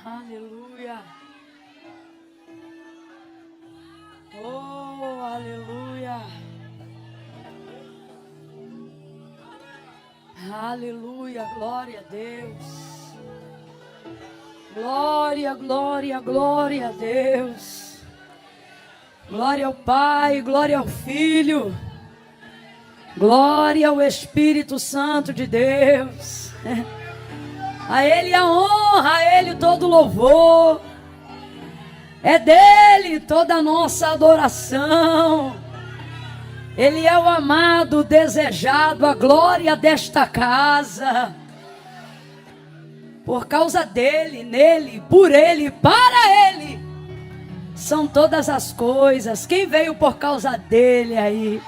Aleluia. Oh, aleluia. Aleluia, glória a Deus. Glória, glória, glória a Deus. Glória ao Pai, glória ao Filho. Glória ao Espírito Santo de Deus. A Ele a honra, a Ele todo o louvor. É dele toda a nossa adoração. Ele é o amado, o desejado, a glória desta casa. Por causa dele, nele, por ele, para ele, são todas as coisas. Quem veio por causa dele aí?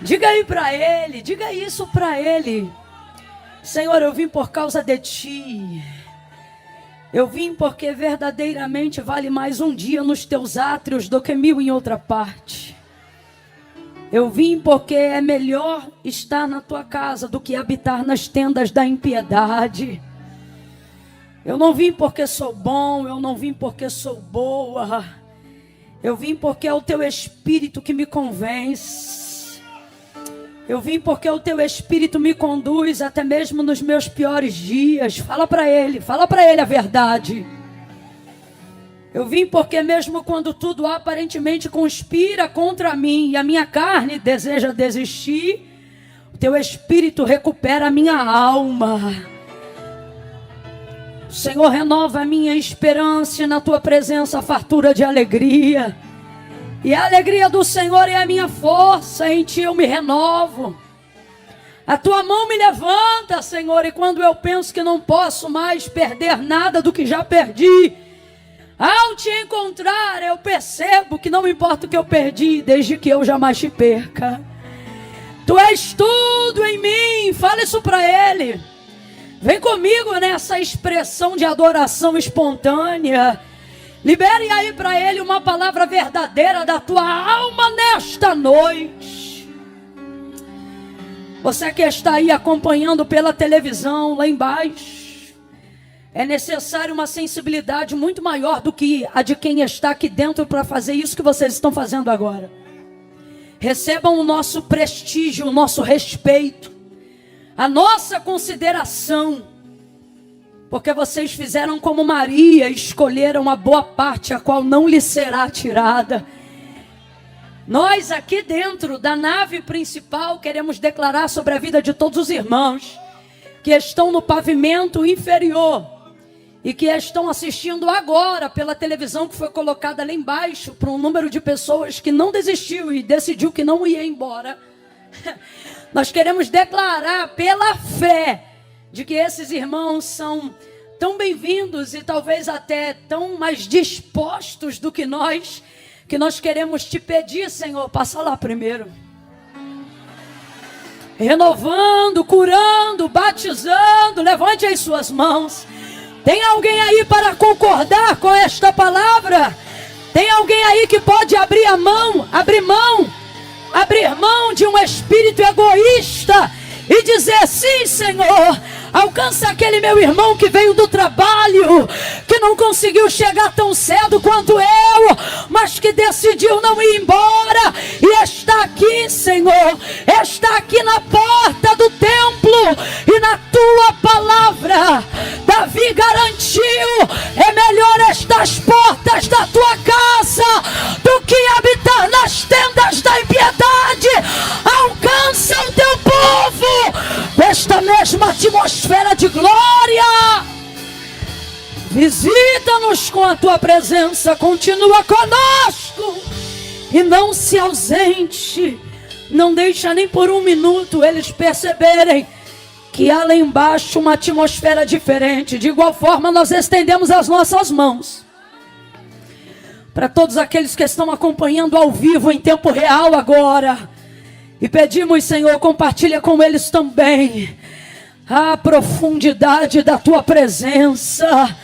Diga aí para ele, diga isso para ele. Senhor, eu vim por causa de ti. Eu vim porque verdadeiramente vale mais um dia nos teus átrios do que 1000 em outra parte. Eu vim porque é melhor estar na tua casa do que habitar nas tendas da impiedade. Eu não vim porque sou bom, eu não vim porque sou boa. Eu vim porque é o teu Espírito que me convence. Eu vim porque o teu Espírito me conduz até mesmo nos meus piores dias. Fala para ele a verdade. Eu vim porque mesmo quando tudo aparentemente conspira contra mim e a minha carne deseja desistir, o teu Espírito recupera a minha alma. O Senhor renova a minha esperança e na tua presença a fartura de alegria. E a alegria do Senhor é a minha força, em ti eu me renovo. A tua mão me levanta, Senhor, e quando eu penso que não posso mais perder nada do que já perdi, ao te encontrar eu percebo que não importa o que eu perdi, desde que eu jamais te perca. Tu és tudo em mim, fala isso para ele. Vem comigo nessa expressão de adoração espontânea. Libere aí para ele uma palavra verdadeira da tua alma nesta noite. Você que está aí acompanhando pela televisão lá embaixo, é necessário uma sensibilidade muito maior do que a de quem está aqui dentro para fazer isso que vocês estão fazendo agora. Recebam o nosso prestígio, o nosso respeito, a nossa consideração. Porque vocês fizeram como Maria, escolheram a boa parte, a qual não lhe será tirada. Nós aqui dentro da nave principal queremos declarar sobre a vida de todos os irmãos que estão no pavimento inferior e que estão assistindo agora pela televisão que foi colocada lá embaixo para um número de pessoas que não desistiu e decidiu que não ia embora. Nós queremos declarar pela fé de que esses irmãos são tão bem-vindos e talvez até tão mais dispostos do que nós queremos te pedir, Senhor, passa lá primeiro. Renovando, curando, batizando, levante as suas mãos. Tem alguém aí para concordar com esta palavra? Tem alguém aí que pode abrir mão de um espírito egoísta e dizer: sim, Senhor, alcança aquele meu irmão que veio do trabalho, que não conseguiu chegar tão cedo quanto eu, mas que decidiu não ir embora e está aqui, Senhor, está aqui na porta do templo e na tua palavra, Davi garantiu: é melhor estas portas da tua casa do que habitar nas tendas da impiedade. Alcança o teu povo desta mesma atmosfera de glória. Visita-nos com a tua presença, continua conosco e não se ausente. Não deixa nem por um minuto eles perceberem que há lá embaixo uma atmosfera diferente. De igual forma, nós estendemos as nossas mãos para todos aqueles que estão acompanhando ao vivo, em tempo real agora, e pedimos, Senhor, compartilha com eles também a profundidade da tua presença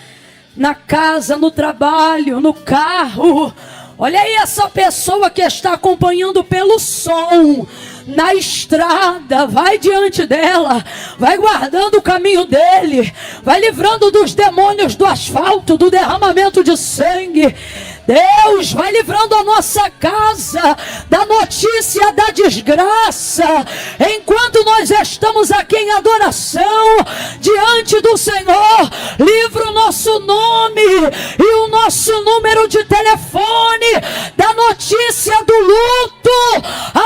na casa, no trabalho, no carro. Olha aí essa pessoa que está acompanhando pelo som. na estrada, vai diante dela, vai guardando o caminho dele, vai livrando dos demônios do asfalto, do derramamento de sangue. Deus vai livrando a nossa casa da notícia da desgraça. Enquanto nós estamos aqui em adoração diante do Senhor, livra o nosso nome e o nosso número de telefone da notícia do luto.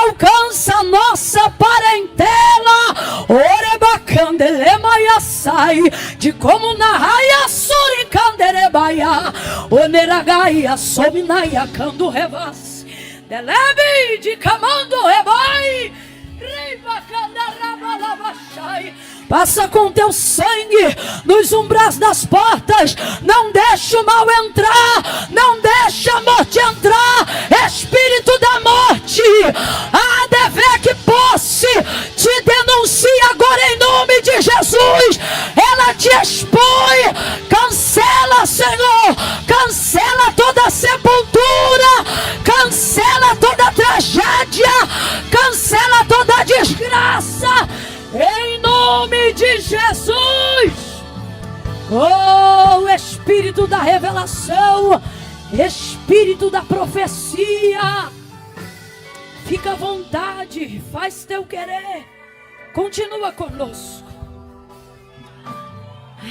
Alcança a nossa parentela. Orebacandelemaiaçai, de como na raia suricanderebaia, oneragaia sominaia cando revas, delebe de camando rebai, reibacandarabalabaxai. Passa com teu sangue nos umbrais das portas. Não deixa o mal entrar, não deixa a morte entrar. Espírito da morte, a dever que posse, te denuncia agora em nome de Jesus. Ela te expõe. Cancela, Senhor, cancela toda sepultura, cancela toda tragédia, cancela toda desgraça. Em nome de Jesus. Oh, Espírito da revelação, Espírito da profecia, fica à vontade, faz teu querer, continua conosco.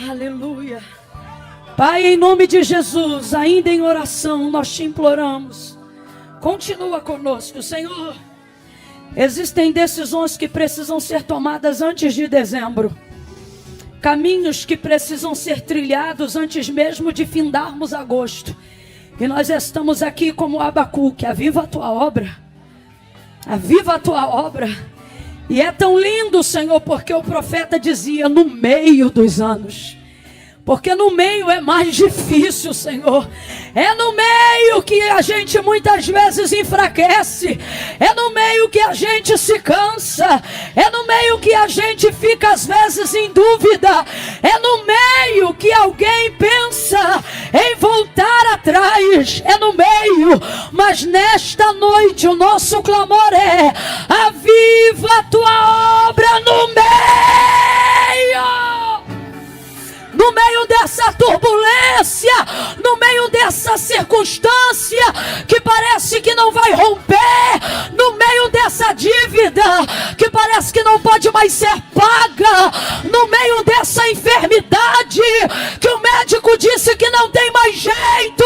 Aleluia. Pai, em nome de Jesus, ainda em oração, nós te imploramos, continua conosco, Senhor. Existem decisões que precisam ser tomadas antes de dezembro. Caminhos que precisam ser trilhados antes mesmo de findarmos agosto. E nós estamos aqui como Abacuque. Aviva a tua obra. Aviva a tua obra. E é tão lindo, Senhor, porque o profeta dizia no meio dos anos. Porque no meio é mais difícil, Senhor. É no meio que a gente muitas vezes enfraquece. É no meio que a gente se cansa. É no meio que a gente fica às vezes em dúvida. É no meio que alguém pensa em voltar atrás. É no meio. Mas nesta noite o nosso clamor é: aviva a tua obra no meio. No meio dessa turbulência, no meio dessa circunstância que parece que não vai romper, no meio dessa dívida que parece que não pode mais ser paga, no meio dessa enfermidade que o médico disse que não tem mais jeito,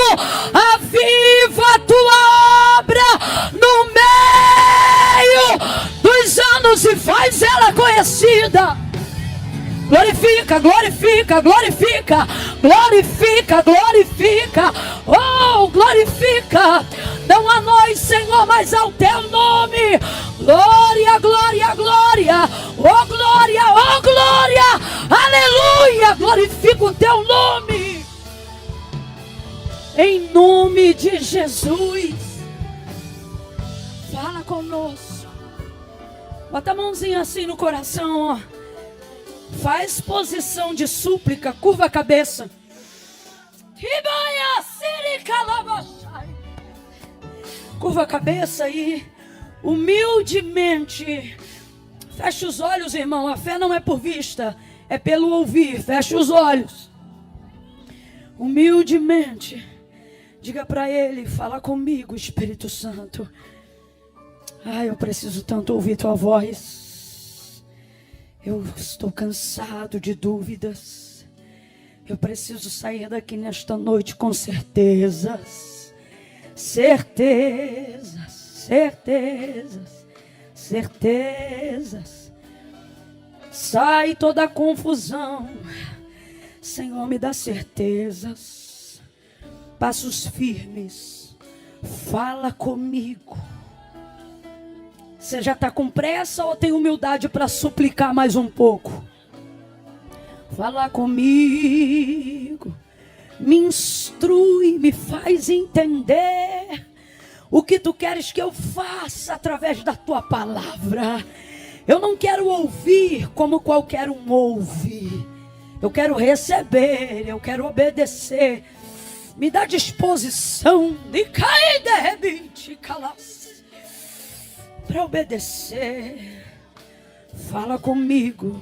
aviva a tua obra no meio dos anos e faz ela conhecida. Glorifica, glorifica, glorifica, glorifica, glorifica, oh, glorifica, não a nós, Senhor, mas ao teu nome. Glória, glória, glória, oh glória, oh glória, aleluia, glorifica o teu nome, em nome de Jesus. Fala conosco, bota a mãozinha assim no coração, ó. Faz posição de súplica, curva a cabeça. Curva a cabeça e humildemente fecha os olhos, irmão. A fé não é por vista, é pelo ouvir. Fecha os olhos. Humildemente diga para ele: fala comigo, Espírito Santo. Ai, eu preciso tanto ouvir tua voz. Eu estou cansado de dúvidas. Eu preciso sair daqui nesta noite com certezas. Certezas, certezas, certezas. Sai toda a confusão. Senhor, me dá certezas. Passos firmes. Fala comigo. Você já está com pressa ou tem humildade para suplicar mais um pouco? Fala comigo, me instrui, me faz entender o que tu queres que eu faça através da tua palavra. Eu não quero ouvir como qualquer um ouve. Eu quero receber, eu quero obedecer. Me dá disposição de cair de repente, calas. para obedecer. Fala comigo.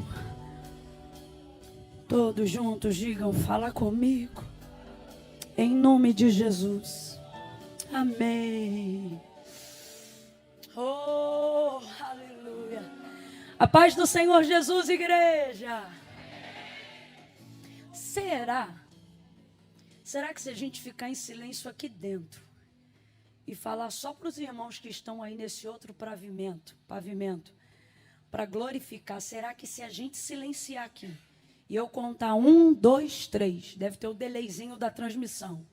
Todos juntos digam: fala comigo. Em nome de Jesus. Amém. Oh, aleluia. A paz do Senhor Jesus, igreja. Será que se a gente ficar em silêncio aqui dentro e falar só para os irmãos que estão aí nesse outro pavimento, para glorificar, será que se a gente silenciar aqui e eu contar 1, 2, 3, deve ter o delayzinho da transmissão,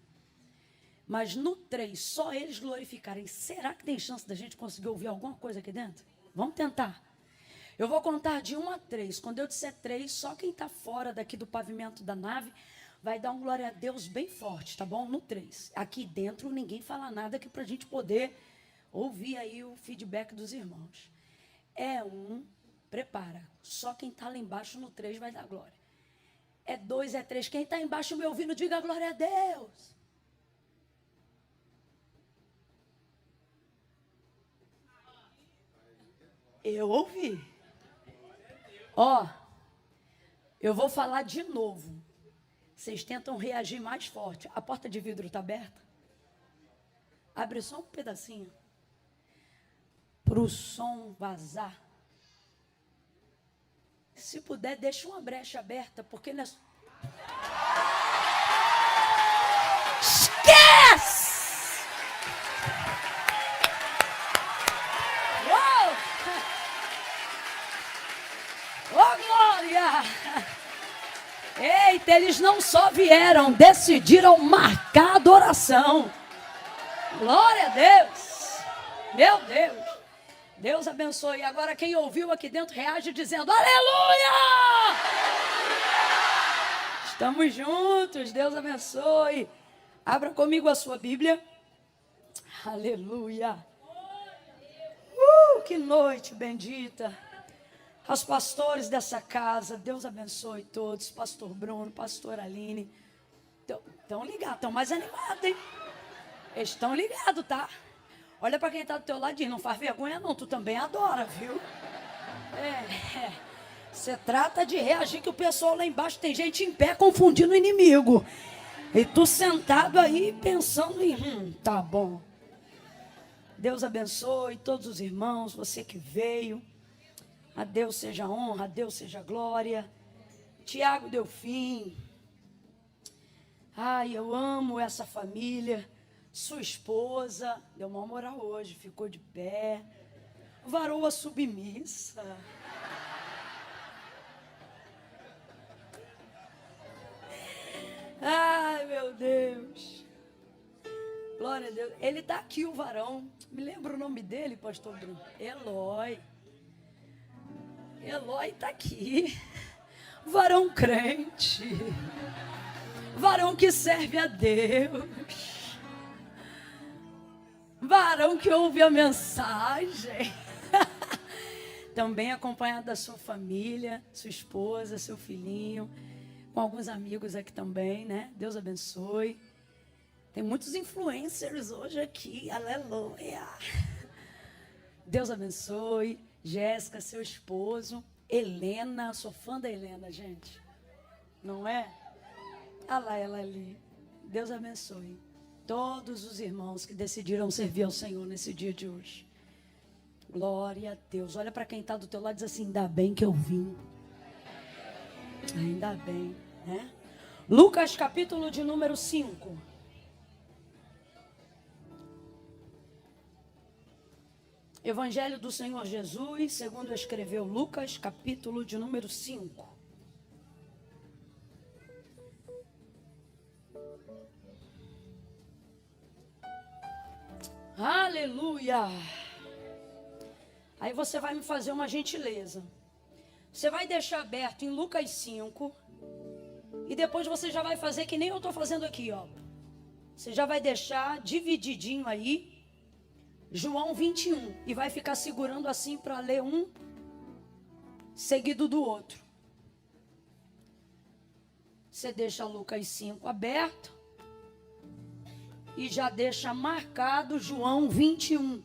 mas no 3, só eles glorificarem, será que tem chance da gente conseguir ouvir alguma coisa aqui dentro? Vamos tentar. Eu vou contar de 1 a 3. Quando eu disser 3, só quem está fora daqui do pavimento da nave vai dar um glória a Deus bem forte, tá bom? No 3. Aqui dentro ninguém fala nada aqui para a gente poder ouvir aí o feedback dos irmãos. É 1, prepara. Só quem está lá embaixo no 3 vai dar glória. É 2, é 3. Quem está embaixo me ouvindo, diga glória a Deus. Eu ouvi. Ó, eu vou falar de novo. Vocês tentam reagir mais forte. A porta de vidro está aberta? Abre só um pedacinho. Para o som vazar. Se puder, deixa uma brecha aberta, porque nós... Esquece! Oh, glória! Eita, eles não só vieram, decidiram marcar a adoração. Glória a Deus! Meu Deus! Deus abençoe. Agora quem ouviu aqui dentro reage dizendo: aleluia! Estamos juntos, Deus abençoe. Abra comigo a sua Bíblia. Aleluia! Que noite bendita! Aos pastores dessa casa, Deus abençoe todos. Pastor Bruno, pastor Aline. Estão ligados, estão mais animados, hein? Eles estão ligados, tá? Olha para quem está do teu lado e diz: não faz vergonha não, tu também adora, viu? Você trata de reagir que o pessoal lá embaixo tem gente em pé confundindo o inimigo. E tu sentado aí pensando em, tá bom. Deus abençoe todos os irmãos, você que veio. A Deus seja honra, a Deus seja glória. Tiago Delfim. Ai, eu amo essa família. Sua esposa, deu uma moral hoje, ficou de pé. Varoa submissa. Ai, meu Deus. Glória a Deus. Ele está aqui, o varão. Me lembra o nome dele, pastor Bruno? Eloy. Eloy está aqui. Varão crente. Varão que serve a Deus. Varão que ouve a mensagem. Também acompanhado da sua família, sua esposa, seu filhinho, com alguns amigos aqui também, né? Deus abençoe. Tem muitos influencers hoje aqui, aleluia. Deus abençoe. Jéssica, seu esposo. Helena, sou fã da Helena, gente. Não é? Olha lá ela ali. Deus abençoe todos os irmãos que decidiram servir ao Senhor nesse dia de hoje. Glória a Deus. Olha para quem está do teu lado e diz assim: ainda bem que eu vim. Ainda bem, né? Lucas capítulo de número 5. Evangelho do Senhor Jesus, segundo escreveu Lucas, capítulo de número 5. Aleluia! Aí você vai me fazer uma gentileza. Você vai deixar aberto em Lucas 5. E depois você já vai fazer que nem eu estou fazendo aqui, ó. Você já vai deixar divididinho aí. João 21. E vai ficar segurando assim para ler um seguido do outro. Você deixa Lucas 5 aberto. E já deixa marcado João 21.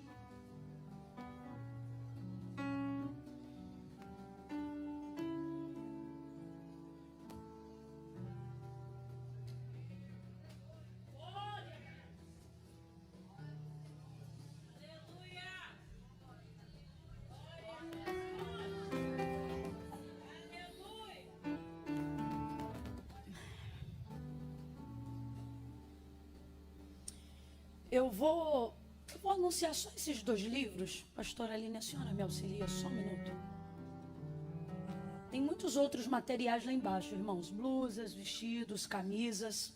eu vou anunciar só esses 2 livros. Pastora Aline, a senhora me auxilia só um minuto. Tem muitos outros materiais lá embaixo, irmãos. Blusas, vestidos, camisas.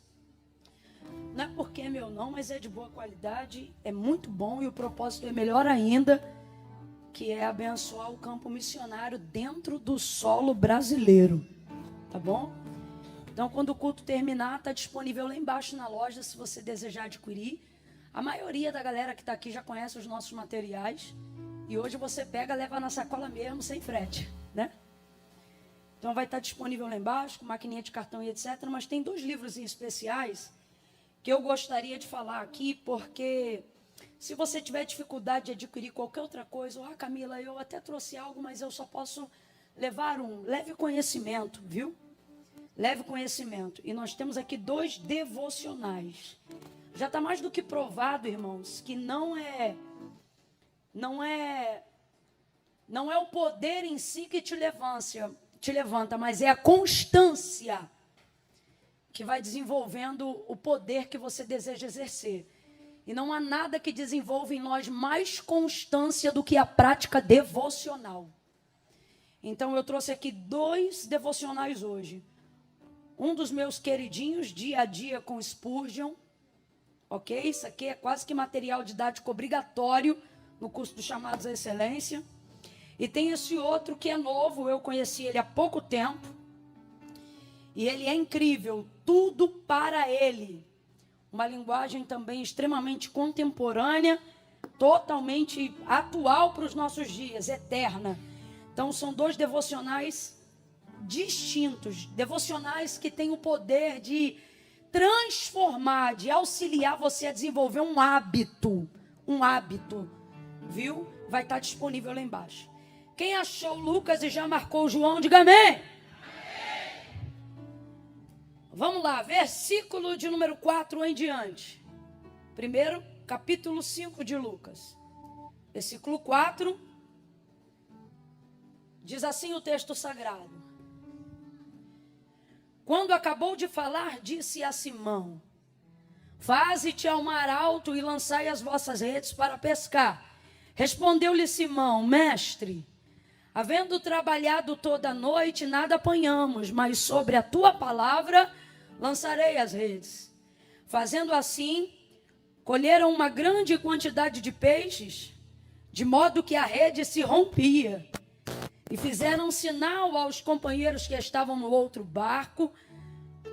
Não é porque é meu não, mas é de boa qualidade. É muito bom e o propósito é melhor ainda, que é abençoar o campo missionário dentro do solo brasileiro. Tá bom? Então, quando o culto terminar, está disponível lá embaixo na loja, se você desejar adquirir. A maioria da galera que está aqui já conhece os nossos materiais. E hoje você pega, leva na sacola mesmo, sem frete, né? Então vai estar disponível lá embaixo, com maquininha de cartão e etc. Mas tem 2 livros em especiais que eu gostaria de falar aqui, porque se você tiver dificuldade de adquirir qualquer outra coisa, Camila, eu até trouxe algo, mas eu só posso levar um. Leve conhecimento, viu? Leve conhecimento. E nós temos aqui 2 devocionais. Já está mais do que provado, irmãos, que não é o poder em si que te levanta, mas é a constância que vai desenvolvendo o poder que você deseja exercer. E não há nada que desenvolva em nós mais constância do que a prática devocional. Então eu trouxe aqui 2 devocionais hoje. Um dos meus queridinhos, Dia a Dia com Spurgeon. Ok? Isso aqui é quase que material didático obrigatório no curso dos Chamados à Excelência. E tem esse outro que é novo, eu conheci ele há pouco tempo. E ele é incrível, tudo para ele. Uma linguagem também extremamente contemporânea, totalmente atual para os nossos dias, eterna. Então são 2 devocionais distintos, devocionais que têm o poder de transformar, de auxiliar você a desenvolver um hábito, viu? Vai estar disponível lá embaixo. Quem achou Lucas e já marcou João, diga amém. Vamos lá, versículo de número 4 em diante. Primeiro, capítulo 5 de Lucas. Versículo 4. Diz assim o texto sagrado. Quando acabou de falar, disse a Simão: Faze-te ao mar alto e lançai as vossas redes para pescar. Respondeu-lhe Simão: Mestre, havendo trabalhado toda a noite, nada apanhamos, mas sobre a tua palavra lançarei as redes. Fazendo assim, colheram uma grande quantidade de peixes, de modo que a rede se rompia. E fizeram um sinal aos companheiros que estavam no outro barco,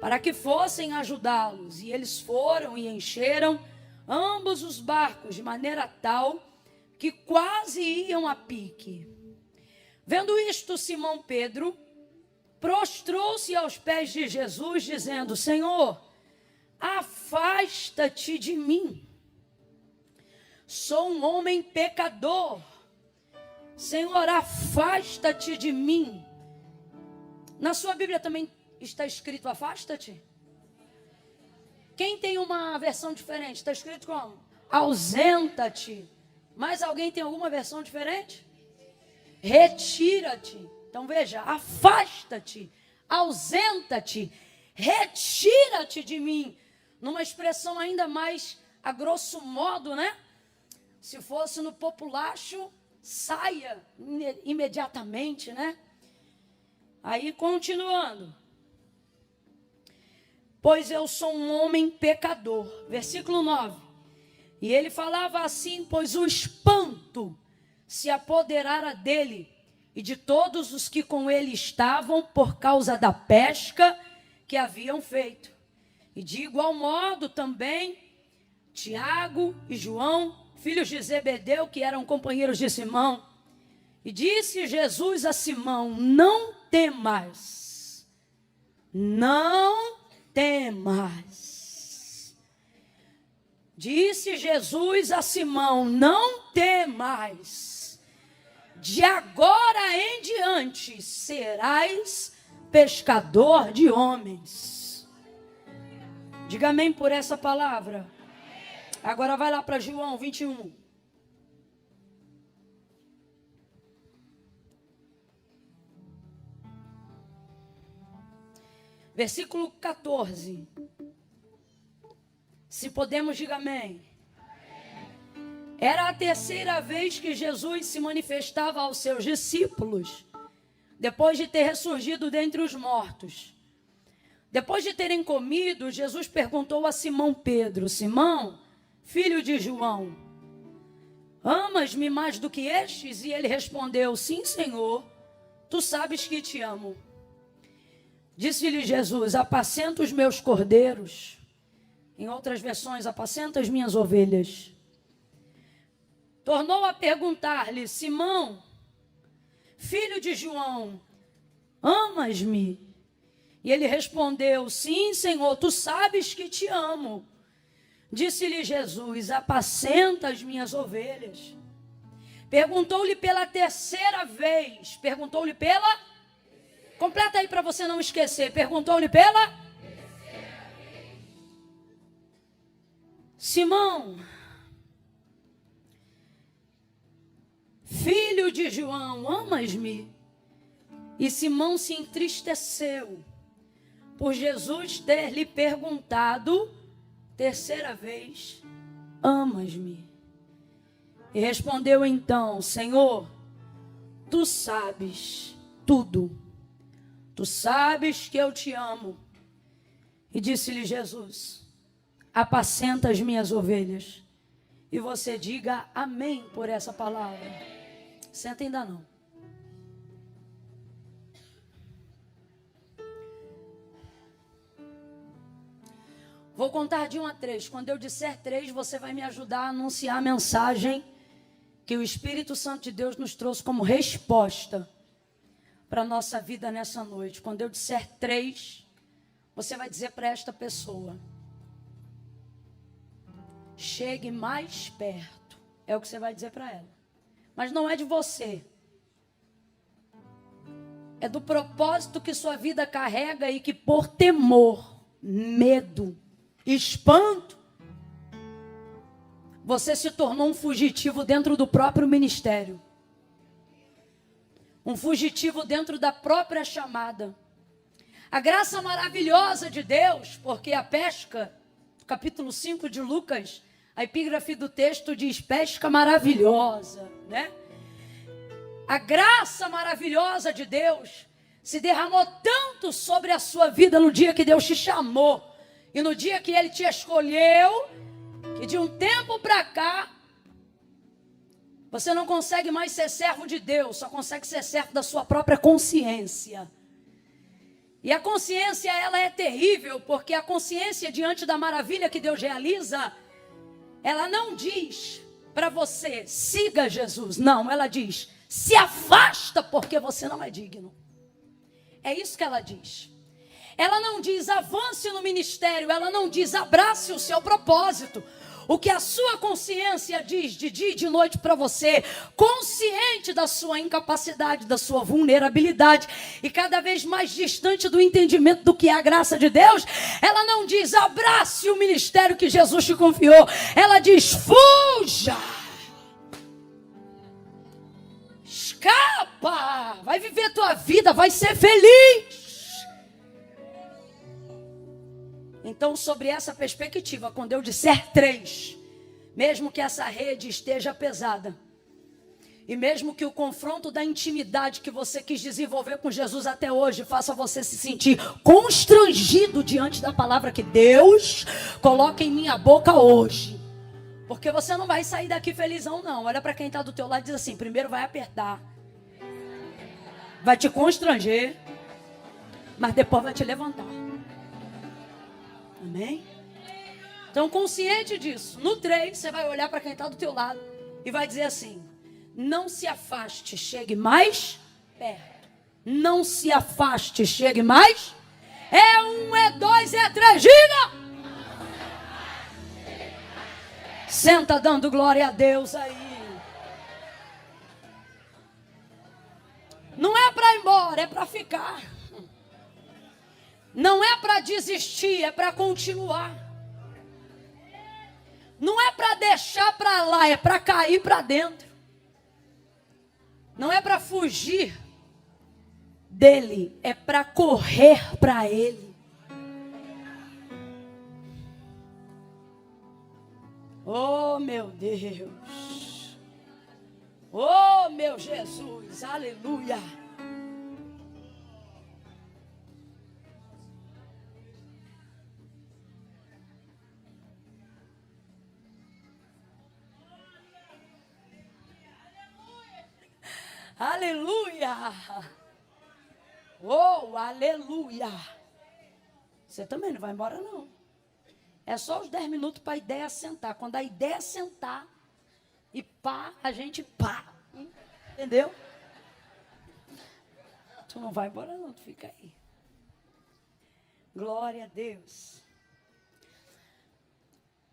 para que fossem ajudá-los. E eles foram e encheram ambos os barcos, de maneira tal que quase iam a pique. Vendo isto, Simão Pedro prostrou-se aos pés de Jesus, dizendo: Senhor, afasta-te de mim. Sou um homem pecador. Senhor, afasta-te de mim. Na sua Bíblia também está escrito afasta-te? Quem tem uma versão diferente? Está escrito como? Ausenta-te. Mais alguém tem alguma versão diferente? Retira-te. Então veja, afasta-te, ausenta-te, retira-te de mim. Numa expressão ainda mais a grosso modo, né? Se fosse no populacho, saia imediatamente, né? Aí continuando. Pois eu sou um homem pecador. Versículo 9. E ele falava assim, pois o espanto se apoderara dele e de todos os que com ele estavam por causa da pesca que haviam feito. E de igual modo também Tiago e João, filhos de Zebedeu, que eram companheiros de Simão. E disse Jesus a Simão: não temas, não temas. Disse Jesus a Simão: não temas, de agora em diante serás pescador de homens. Diga amém por essa palavra. Agora vai lá para João 21. Versículo 14. Se podemos, diga amém. Era a terceira vez que Jesus se manifestava aos seus discípulos, depois de ter ressurgido dentre os mortos. Depois de terem comido, Jesus perguntou a Simão Pedro: Simão, filho de João, amas-me mais do que estes? E ele respondeu: sim, Senhor, tu sabes que te amo. Disse-lhe Jesus: apacenta os meus cordeiros. Em outras versões, apacenta as minhas ovelhas. Tornou a perguntar-lhe: Simão, filho de João, amas-me? E ele respondeu: sim, Senhor, tu sabes que te amo. Disse-lhe Jesus: apacenta as minhas ovelhas. Perguntou-lhe pela terceira vez. Perguntou-lhe pela... Completa aí para você não esquecer. Perguntou-lhe pela... Simão, filho de João, amas-me? E Simão se entristeceu por Jesus ter lhe perguntado terceira vez: amas-me? E respondeu então: Senhor, tu sabes tudo. Tu sabes que eu te amo. E disse-lhe Jesus: apacenta as minhas ovelhas. E você diga amém por essa palavra. Senta ainda não. Vou contar de 1 a 3. Quando eu disser 3, você vai me ajudar a anunciar a mensagem que o Espírito Santo de Deus nos trouxe como resposta para a nossa vida nessa noite. Quando eu disser 3, você vai dizer para esta pessoa: chegue mais perto. É o que você vai dizer para ela. Mas não é de você. É do propósito que sua vida carrega e que por temor, medo, espanto, você se tornou um fugitivo dentro do próprio ministério. Um fugitivo dentro da própria chamada. A graça maravilhosa de Deus, porque a pesca, capítulo 5 de Lucas, a epígrafe do texto diz pesca maravilhosa, né? A graça maravilhosa de Deus se derramou tanto sobre a sua vida no dia que Deus te chamou e no dia que Ele te escolheu, que de um tempo para cá, você não consegue mais ser servo de Deus, só consegue ser servo da sua própria consciência. E a consciência, ela é terrível, porque a consciência diante da maravilha que Deus realiza, ela não diz para você, siga Jesus. Não, ela diz, se afasta porque você não é digno. É isso que ela diz. Ela não diz, avance no ministério. Ela não diz, abrace o seu propósito. O que a sua consciência diz de dia e de noite para você, consciente da sua incapacidade, da sua vulnerabilidade e cada vez mais distante do entendimento do que é a graça de Deus, ela não diz, abrace o ministério que Jesus te confiou. Ela diz, fuja. Escapa. Vai viver tua vida, vai ser feliz. Então, sobre essa perspectiva, quando eu disser 3, mesmo que essa rede esteja pesada, e mesmo que o confronto da intimidade que você quis desenvolver com Jesus até hoje faça você se sentir constrangido diante da palavra que Deus coloca em minha boca hoje, porque você não vai sair daqui felizão não. Olha para quem está do teu lado e diz assim, primeiro vai apertar, vai te constranger, mas depois vai te levantar. Amém? Então, consciente disso, no 3, você vai olhar para quem está do teu lado e vai dizer assim, não se afaste, chegue mais perto. Não se afaste, chegue mais. É 1, é 2, é 3, diga! Senta dando glória a Deus aí. Não é para ir embora, é para ficar. Não é para desistir, é para continuar. Não é para deixar para lá, é para cair para dentro. Não é para fugir dele, é para correr para ele. Oh, meu Deus. Oh, meu Jesus. Aleluia. Aleluia. Oh, aleluia. Você também não vai embora, não. É só os 10 minutos para a ideia sentar. Quando a ideia sentar, e pá, a gente pá. Entendeu? Tu não vai embora, não. Tu fica aí. Glória a Deus.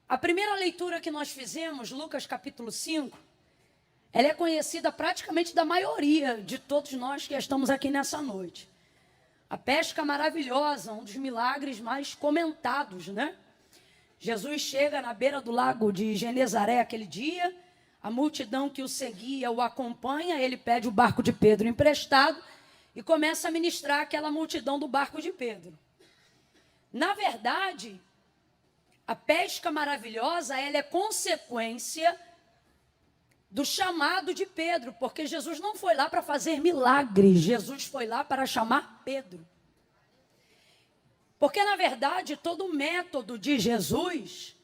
A primeira leitura que nós fizemos, Lucas capítulo 5, ela é conhecida praticamente da maioria de todos nós que estamos aqui nessa noite. A pesca maravilhosa, um dos milagres mais comentados, né? Jesus chega na beira do lago de Genezaré aquele dia, a multidão que o seguia o acompanha, ele pede o barco de Pedro emprestado e começa a ministrar aquela multidão do barco de Pedro. Na verdade, a pesca maravilhosa, ela é consequência do chamado de Pedro, porque Jesus não foi lá para fazer milagres, Jesus foi lá para chamar Pedro. Porque, na verdade, todo o método de Jesus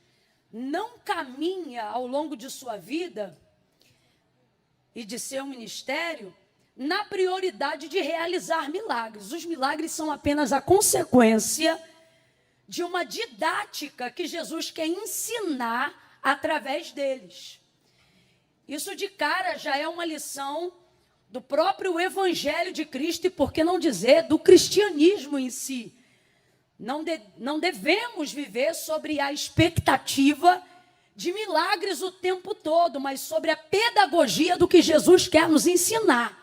não caminha ao longo de sua vida e de seu ministério na prioridade de realizar milagres. Os milagres são apenas a consequência de uma didática que Jesus quer ensinar através deles. Isso de cara já é uma lição do próprio Evangelho de Cristo, e por que não dizer do cristianismo em si. Não devemos viver sobre a expectativa de milagres o tempo todo, mas sobre a pedagogia do que Jesus quer nos ensinar.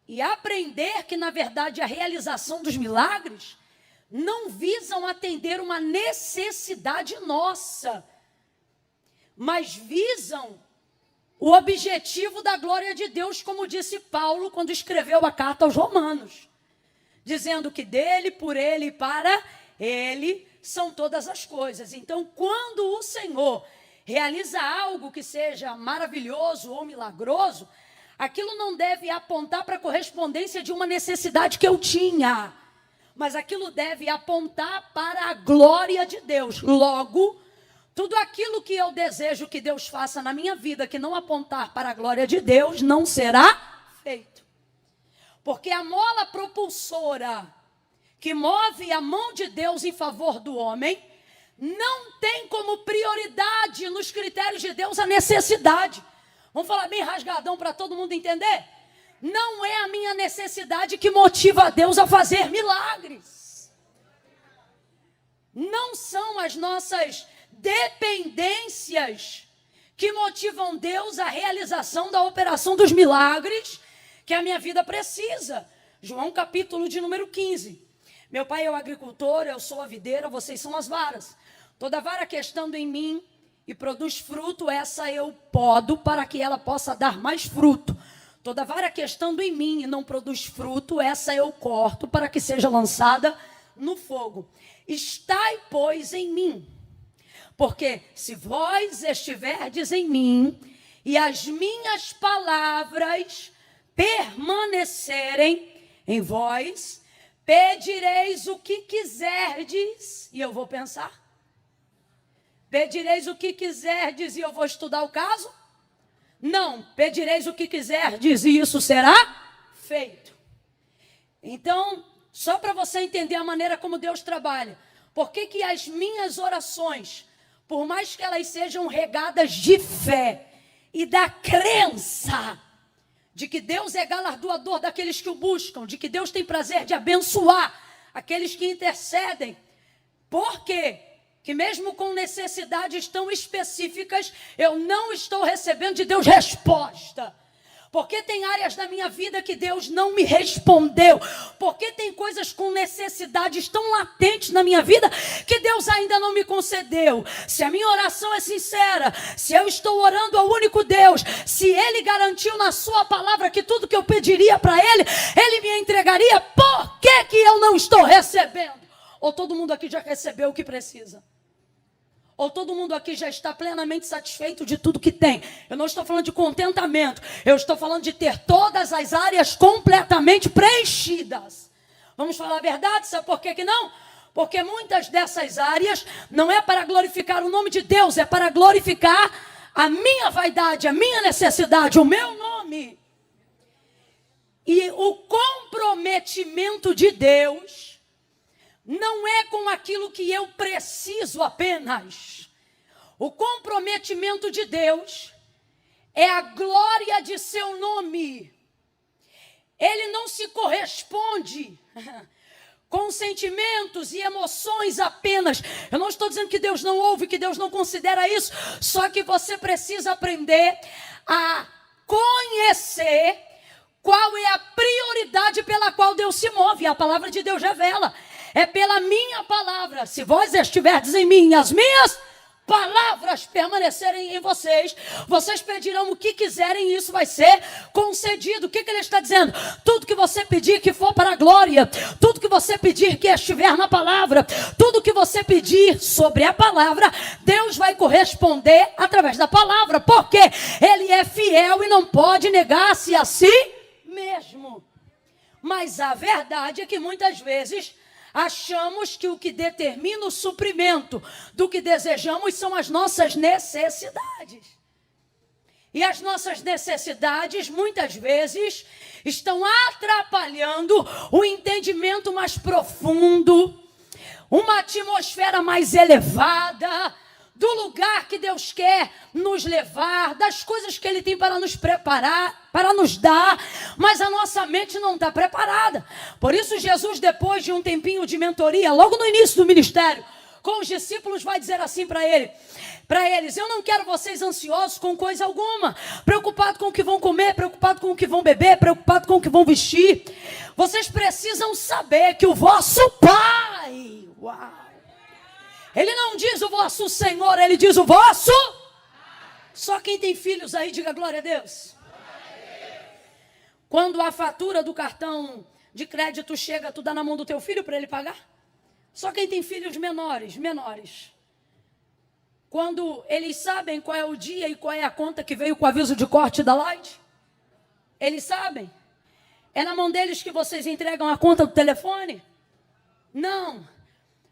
E aprender que, na verdade, a realização dos milagres não visam atender uma necessidade nossa, mas visam o objetivo da glória de Deus, como disse Paulo quando escreveu a carta aos Romanos, dizendo que dele, por ele e para ele são todas as coisas. Então, quando o Senhor realiza algo que seja maravilhoso ou milagroso, aquilo não deve apontar para a correspondência de uma necessidade que eu tinha, mas aquilo deve apontar para a glória de Deus. Logo, tudo aquilo que eu desejo que Deus faça na minha vida, que não apontar para a glória de Deus, não será feito. Porque a mola propulsora que move a mão de Deus em favor do homem, não tem como prioridade nos critérios de Deus a necessidade. Vamos falar bem rasgadão para todo mundo entender? Não é a minha necessidade que motiva a Deus a fazer milagres. Não são as nossas dependências que motivam Deus à realização da operação dos milagres que a minha vida precisa. João capítulo de número 15. Meu pai é o agricultor, eu sou a videira, vocês são as varas. Toda vara que estando em mim e produz fruto, essa eu podo para que ela possa dar mais fruto. Toda vara que estando em mim e não produz fruto, essa eu corto para que seja lançada no fogo. Estai, pois, em mim. Porque se vós estiverdes em mim e as minhas palavras permanecerem em vós, pedireis o que quiserdes, e eu vou pensar. Pedireis o que quiserdes e eu vou estudar o caso? Não, pedireis o que quiserdes e isso será feito. Então, só para você entender a maneira como Deus trabalha, por que as minhas orações, por mais que elas sejam regadas de fé e da crença de que Deus é galardoador daqueles que o buscam, de que Deus tem prazer de abençoar aqueles que intercedem. Por quê? Que mesmo com necessidades tão específicas, eu não estou recebendo de Deus resposta. Porque tem áreas da minha vida que Deus não me respondeu. Porque tem coisas com necessidades tão latentes na minha vida que Deus ainda não me concedeu. Se a minha oração é sincera, se eu estou orando ao único Deus, se Ele garantiu na sua palavra que tudo que eu pediria para Ele, Ele me entregaria, por que eu não estou recebendo? Ou todo mundo aqui já recebeu o que precisa? Ou todo mundo aqui já está plenamente satisfeito de tudo que tem? Eu não estou falando de contentamento. Eu estou falando de ter todas as áreas completamente preenchidas. Vamos falar a verdade? Sabe por que não? Porque muitas dessas áreas não é para glorificar o nome de Deus, é para glorificar a minha vaidade, a minha necessidade, o meu nome. E o comprometimento de Deus não é com aquilo que eu preciso apenas. O comprometimento de Deus é a glória de seu nome. Ele não se corresponde com sentimentos e emoções apenas. Eu não estou dizendo que Deus não ouve, que Deus não considera isso. Só que você precisa aprender a conhecer qual é a prioridade pela qual Deus se move. A palavra de Deus revela. É pela minha palavra. Se vós estiverdes em mim, as minhas palavras permanecerem em vocês, vocês pedirão o que quiserem e isso vai ser concedido. O que ele está dizendo? Tudo que você pedir que for para a glória, tudo que você pedir que estiver na palavra, tudo que você pedir sobre a palavra, Deus vai corresponder através da palavra, porque Ele é fiel e não pode negar-se a si mesmo. Mas a verdade é que muitas vezes achamos que o que determina o suprimento do que desejamos são as nossas necessidades. E as nossas necessidades, muitas vezes, estão atrapalhando o entendimento mais profundo, uma atmosfera mais elevada, do lugar que Deus quer nos levar, das coisas que Ele tem para nos preparar, para nos dar, mas a nossa mente não está preparada. Por isso Jesus, depois de um tempinho de mentoria, logo no início do ministério, com os discípulos, vai dizer assim para eles: eu não quero vocês ansiosos com coisa alguma, preocupados com o que vão comer, preocupados com o que vão beber, preocupados com o que vão vestir. Vocês precisam saber que o vosso Pai, Ele não diz o vosso Senhor, Ele diz o vosso. Só quem tem filhos aí, diga glória a Deus. Quando a fatura do cartão de crédito chega, tu dá na mão do teu filho para ele pagar? Só quem tem filhos menores. Quando eles sabem qual é o dia e qual é a conta que veio com o aviso de corte da Light, eles sabem. É na mão deles que vocês entregam a conta do telefone? Não.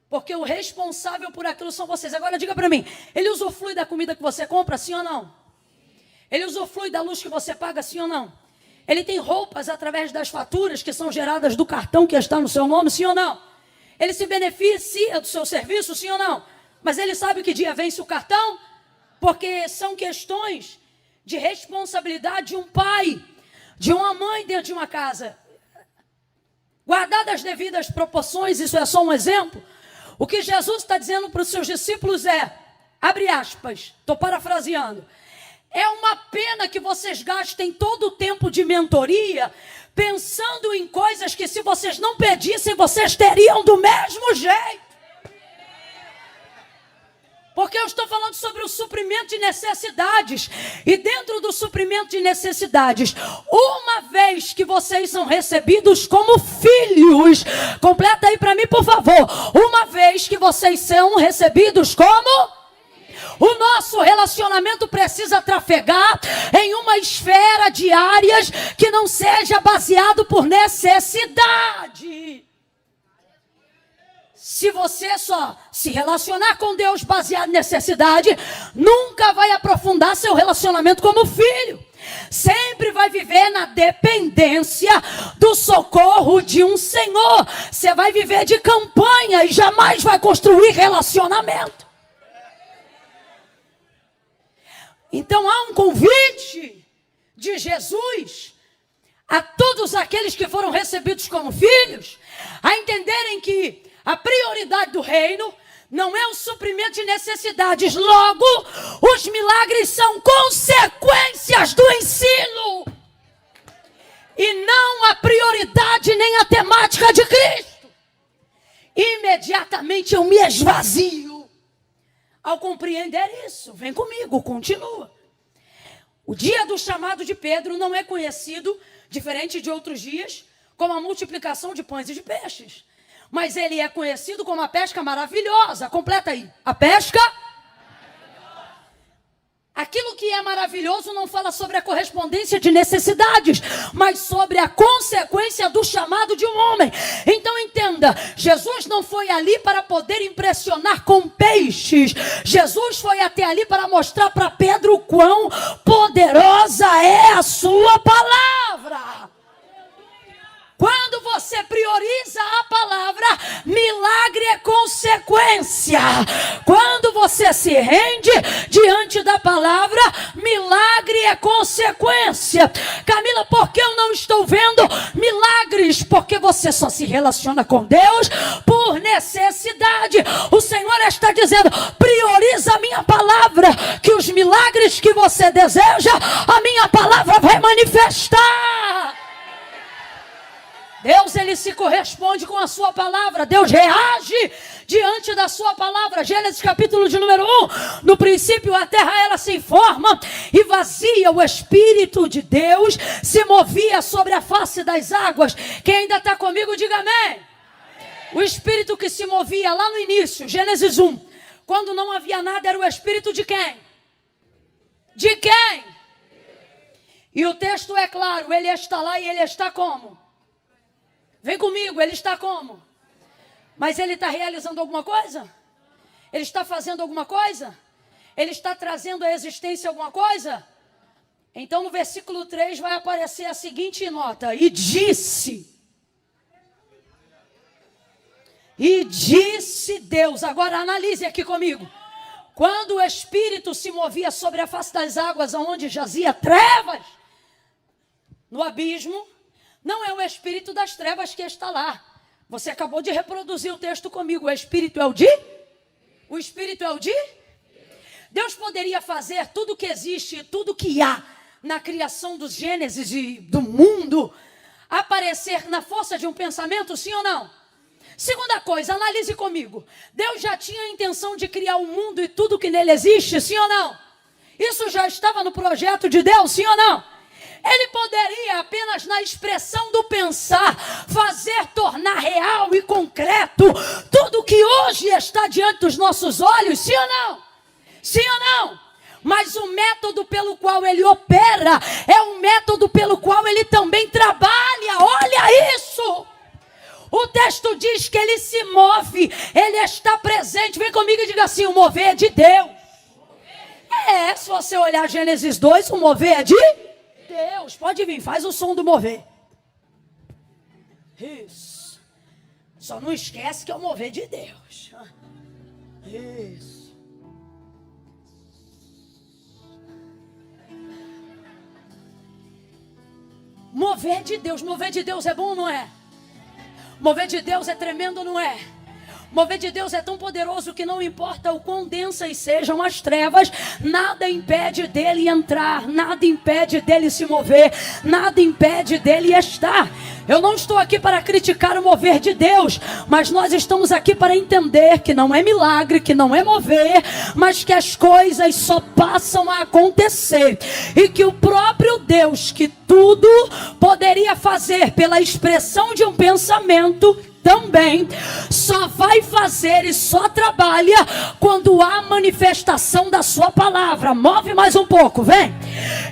Porque o responsável por aquilo são vocês. Agora diga para mim, ele usufrui da comida que você compra, sim ou não? Ele usufrui da luz que você paga, sim ou não? Ele tem roupas através das faturas que são geradas do cartão que está no seu nome, sim ou não? Ele se beneficia do seu serviço, sim ou não? Mas ele sabe que dia vence o cartão? Porque são questões de responsabilidade de um pai, de uma mãe dentro de uma casa. Guardadas as devidas proporções, isso é só um exemplo. O que Jesus está dizendo para os seus discípulos é, abre aspas, estou parafraseando, é uma pena que vocês gastem todo o tempo de mentoria pensando em coisas que se vocês não pedissem, vocês teriam do mesmo jeito. Porque eu estou falando sobre o suprimento de necessidades. E dentro do suprimento de necessidades, uma vez que vocês são recebidos como filhos, completa aí para mim, por favor. Uma vez que vocês são recebidos como... O nosso relacionamento precisa trafegar em uma esfera de áreas que não seja baseado por necessidade. Se você só se relacionar com Deus baseado em necessidade, nunca vai aprofundar seu relacionamento como filho. Sempre vai viver na dependência do socorro de um Senhor. Você vai viver de campanha e jamais vai construir relacionamento. Então há um convite de Jesus a todos aqueles que foram recebidos como filhos, a entenderem que a prioridade do reino não é o suprimento de necessidades. Logo, os milagres são consequências do ensino. E não a prioridade nem a temática de Cristo. Imediatamente eu me esvazio. Ao compreender isso, vem comigo, continua. O dia do chamado de Pedro não é conhecido, diferente de outros dias, como a multiplicação de pães e de peixes. Mas ele é conhecido como a pesca maravilhosa. Completa aí. A pesca Aquilo que é maravilhoso não fala sobre a correspondência de necessidades, mas sobre a consequência do chamado de um homem. Então entenda, Jesus não foi ali para poder impressionar com peixes. Jesus foi até ali para mostrar para Pedro o quão poderosa é a sua palavra. Quando você prioriza a palavra, milagre é consequência. Quando você se rende diante da palavra, milagre é consequência. Camila, por que eu não estou vendo milagres? Porque você só se relaciona com Deus por necessidade. O Senhor está dizendo, prioriza a minha palavra, que os milagres que você deseja, a minha palavra vai manifestar. Deus, ele se corresponde com a sua palavra. Deus reage diante da sua palavra. Gênesis capítulo de número 1. No princípio a terra ela se forma e vazia. O Espírito de Deus se movia sobre a face das águas. Quem ainda está comigo, diga amém. O Espírito que se movia lá no início, Gênesis 1. Quando não havia nada, era o Espírito de quem? De quem? E o texto é claro, ele está lá e ele está como? Vem comigo, ele está como? Mas ele está realizando alguma coisa? Ele está fazendo alguma coisa? Ele está trazendo à existência alguma coisa? Então no versículo 3 vai aparecer a seguinte nota. E disse Deus. Agora analise aqui comigo. Quando o Espírito se movia sobre a face das águas, onde jazia trevas, no abismo, não é o espírito das trevas que está lá. Você acabou de reproduzir o texto comigo. O espírito é o de? O espírito é o de? Deus poderia fazer tudo que existe, tudo que há na criação dos Gênesis e do mundo, aparecer na força de um pensamento, sim ou não? Segunda coisa, analise comigo. Deus já tinha a intenção de criar o mundo e tudo que nele existe, sim ou não? Isso já estava no projeto de Deus, sim ou não? Ele poderia apenas na expressão do pensar, fazer tornar real e concreto tudo que hoje está diante dos nossos olhos, sim ou não? Sim ou não? Mas o método pelo qual ele opera é um método pelo qual ele também trabalha. Olha isso! O texto diz que ele se move, ele está presente. Vem comigo e diga assim, o mover é de Deus. Se você olhar Gênesis 2, o mover é de Deus. Pode vir, faz o som do mover. Isso. Só não esquece que é o mover de Deus. Isso. Mover de Deus. Mover de Deus é bom ou não é? Mover de Deus é tremendo, não é? Mover de Deus é tão poderoso que não importa o quão densas sejam as trevas, nada impede dele entrar, nada impede dele se mover, nada impede dele estar. Eu não estou aqui para criticar o mover de Deus, mas nós estamos aqui para entender que não é milagre, que não é mover, mas que as coisas só passam a acontecer. E que o próprio Deus, que tudo poderia fazer pela expressão de um pensamento, também só vai fazer e só trabalha quando há manifestação da sua palavra. Move mais um pouco, vem.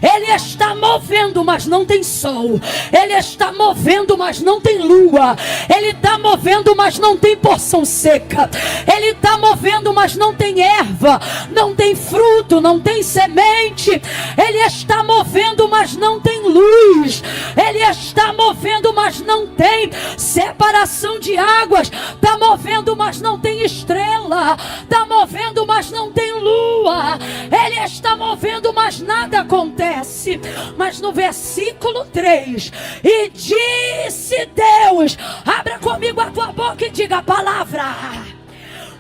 Ele está movendo, mas não tem sol. Ele está movendo, mas não tem lua. Ele está movendo, mas não tem porção seca. Ele está movendo, mas não tem erva, não tem fruto, não tem semente. Ele está movendo, mas não tem luz. Ele está movendo, mas não tem separação de águas. Está movendo, mas não tem estrela. Está movendo, mas não tem lua. Ele está movendo, mas nada acontece. Mas no versículo 3, e disse Deus, abra comigo a tua boca e diga a palavra.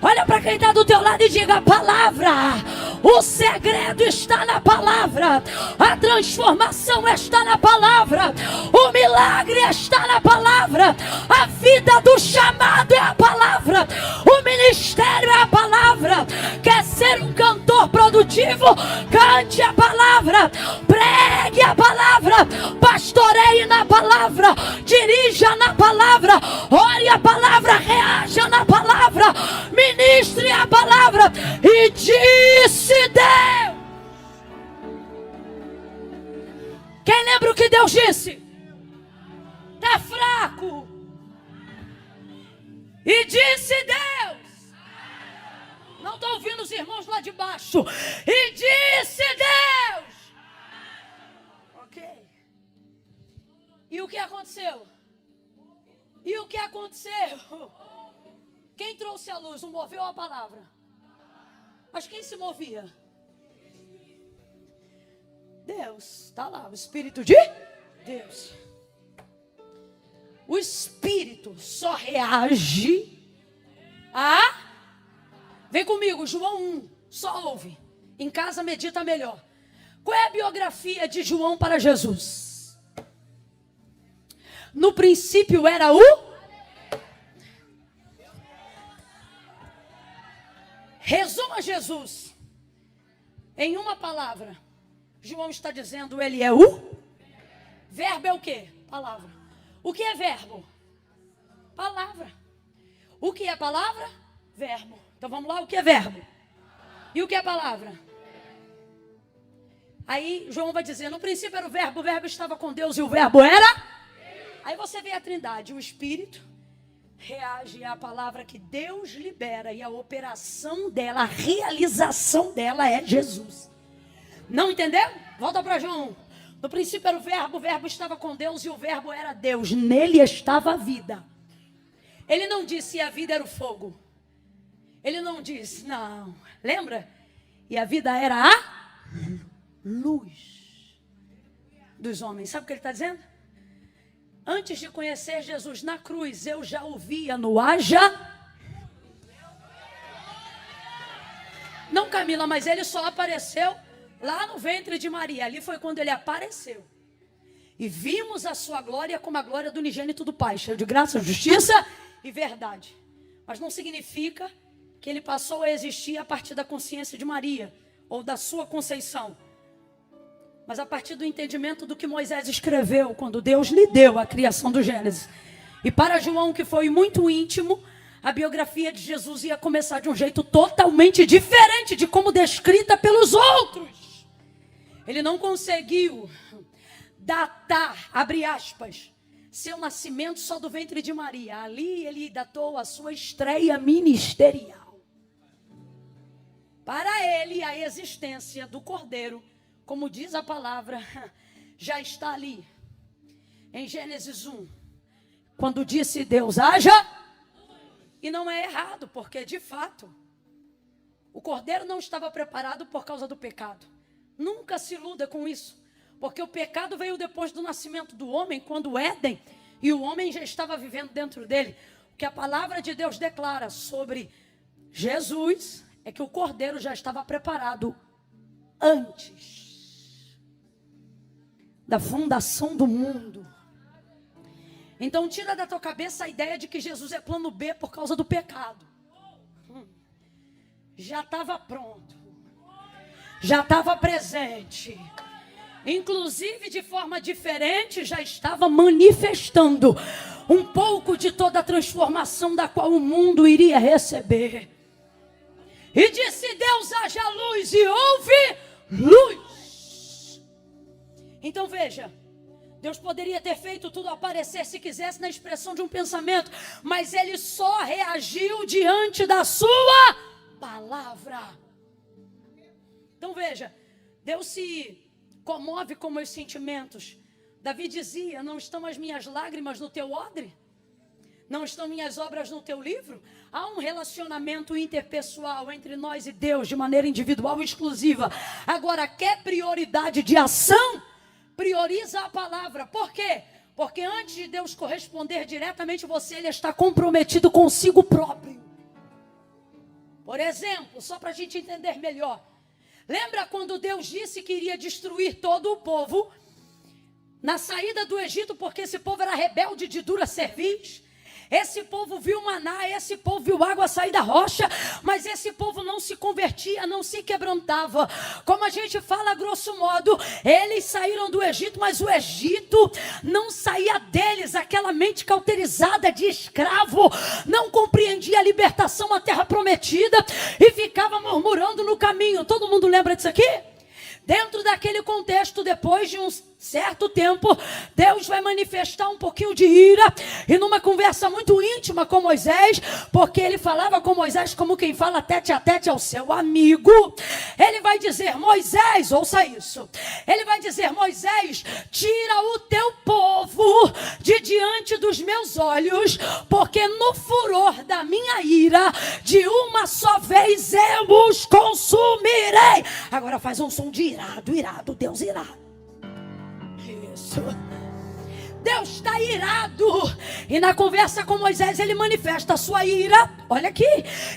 Olha para quem está do teu lado e diga a palavra. O segredo está na palavra. A transformação está na palavra. O milagre está na palavra. A vida do chamado é a palavra. O ministério é a palavra. Quer ser um cantor produtivo? Cante a palavra. Pregue a palavra. Pastoreie na palavra. Dirija na palavra. Ore a palavra. Reaja na palavra. Ministre a palavra. E disse Deus. Quem lembra o que Deus disse? Está fraco. E disse Deus. Não estou ouvindo os irmãos lá de baixo. E disse Deus. Ok. E o que aconteceu? E o que aconteceu? Quem trouxe a luz? Não moveu a palavra? Mas quem se movia? Deus. Está lá, o Espírito de Deus. O Espírito só reage a... Vem comigo, João 1. Só ouve. Em casa medita melhor. Qual é a biografia de João para Jesus? No princípio era o... Resuma Jesus em uma palavra. João está dizendo, ele é o... Verbo é o quê? Palavra. O que é verbo? Palavra. O que é palavra? Verbo. Então vamos lá, o que é verbo? E o que é palavra? Aí João vai dizer, no princípio era o verbo estava com Deus e o verbo era? Aí você vê a Trindade, o Espírito reage à palavra que Deus libera e a operação dela, a realização dela é Jesus. Não entendeu? Volta para João 1. No princípio era o verbo estava com Deus e o verbo era Deus. Nele estava a vida. Ele não disse a vida era o fogo. Ele não disse, não. Lembra? E a vida era a luz dos homens. Sabe o que ele está dizendo? Antes de conhecer Jesus na cruz, eu já o via no haja. Não, Camila, mas ele só apareceu lá no ventre de Maria. Ali foi quando ele apareceu. E vimos a sua glória como a glória do unigênito do Pai, cheio de graça, justiça e verdade. Mas não significa que ele passou a existir a partir da consciência de Maria, ou da sua conceição. Mas a partir do entendimento do que Moisés escreveu, quando Deus lhe deu a criação do Gênesis. E para João, que foi muito íntimo, a biografia de Jesus ia começar de um jeito totalmente diferente de como descrita pelos outros. Ele não conseguiu datar, abre aspas, seu nascimento só do ventre de Maria. Ali ele datou a sua estreia ministerial. Para ele, a existência do Cordeiro, como diz a palavra, já está ali. Em Gênesis 1, quando disse Deus, haja. E não é errado, porque de fato, o Cordeiro não estava preparado por causa do pecado. Nunca se iluda com isso. Porque o pecado veio depois do nascimento do homem, quando o Éden, e o homem já estava vivendo dentro dele. O que a palavra de Deus declara sobre Jesus é que o Cordeiro já estava preparado antes da fundação do mundo. Então tira da tua cabeça a ideia de que Jesus é plano B por causa do pecado. Já estava pronto. Já estava presente. Inclusive de forma diferente, já estava manifestando um pouco de toda a transformação da qual o mundo iria receber. E disse Deus, haja luz, e houve luz. Então veja, Deus poderia ter feito tudo aparecer se quisesse na expressão de um pensamento, mas ele só reagiu diante da sua palavra. Então veja, Deus se comove com meus sentimentos. Davi dizia, não estão as minhas lágrimas no teu odre? Não estão minhas obras no teu livro? Há um relacionamento interpessoal entre nós e Deus de maneira individual e exclusiva. Agora, quer prioridade de ação? Prioriza a palavra. Por quê? Porque antes de Deus corresponder diretamente a você, ele está comprometido consigo próprio. Por exemplo, só para a gente entender melhor. Lembra quando Deus disse que iria destruir todo o povo na saída do Egito, porque esse povo era rebelde de dura cerviz? Esse povo viu maná, esse povo viu água sair da rocha, mas esse povo não se convertia, não se quebrantava. Como a gente fala grosso modo, eles saíram do Egito, mas o Egito não saía deles. Aquela mente cauterizada de escravo não compreendia a libertação à terra prometida e ficava murmurando no caminho. Todo mundo lembra disso aqui? Dentro daquele contexto, depois de um certo tempo, Deus vai manifestar um pouquinho de ira, e numa conversa muito íntima com Moisés, porque ele falava com Moisés como quem fala tete a tete ao seu amigo, ele vai dizer: Moisés, ouça isso, ele vai dizer: Moisés, tira o teu povo de diante dos meus olhos, porque no furor da minha ira, de uma só vez eu os consumirei. Agora faz um som de irado, irado, Deus irado. Isso. Deus está irado, e na conversa com Moisés ele manifesta a sua ira, olha aqui,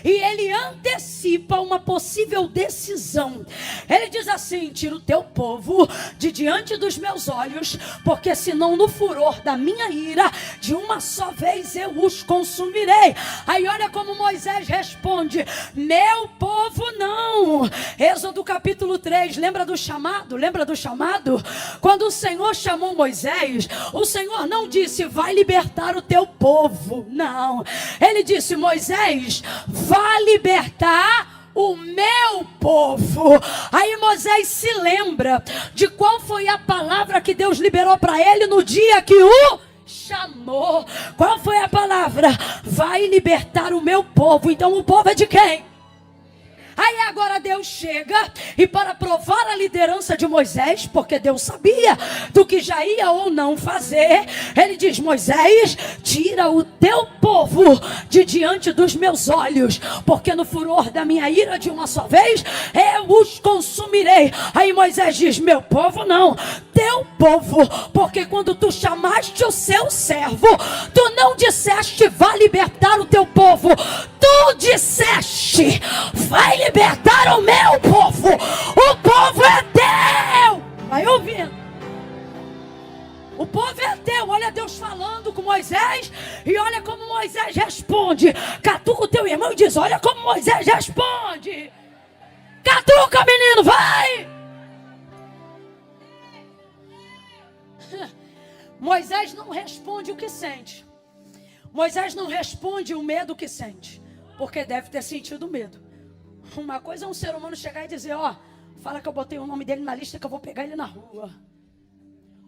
e ele antecipa uma possível decisão. Ele diz assim: tira o teu povo de diante dos meus olhos, porque senão no furor da minha ira, de uma só vez eu os consumirei. Aí olha como Moisés responde: meu povo não. Êxodo capítulo 3, lembra do chamado? Lembra do chamado? Quando o Senhor chamou Moisés, o Senhor não disse: vai libertar o teu povo, não. Ele disse: Moisés, vai libertar o meu povo. Aí Moisés se lembra de qual foi a palavra que Deus liberou para ele no dia que o chamou. Qual foi a palavra? Vai libertar o meu povo. Então o povo é de quem? Aí agora Deus chega, e para provar a liderança de Moisés, porque Deus sabia do que já ia ou não fazer, ele diz: Moisés, tira o teu povo de diante dos meus olhos, porque no furor da minha ira, de uma só vez eu os consumirei. Aí Moisés diz: meu povo não, teu povo, porque quando tu chamaste o seu servo, tu não disseste: vai libertar o teu povo, tu disseste: vai libertar o meu povo. O povo é teu. Vai ouvindo. O povo é teu. Olha Deus falando com Moisés, e olha como Moisés responde. Catuca o teu irmão e diz: olha como Moisés responde. Catuca, menino, vai. Moisés não responde o que sente. Moisés não responde o medo que sente, porque deve ter sentido medo. Uma coisa é um ser humano chegar e dizer: ó, fala que eu botei o nome dele na lista, que eu vou pegar ele na rua.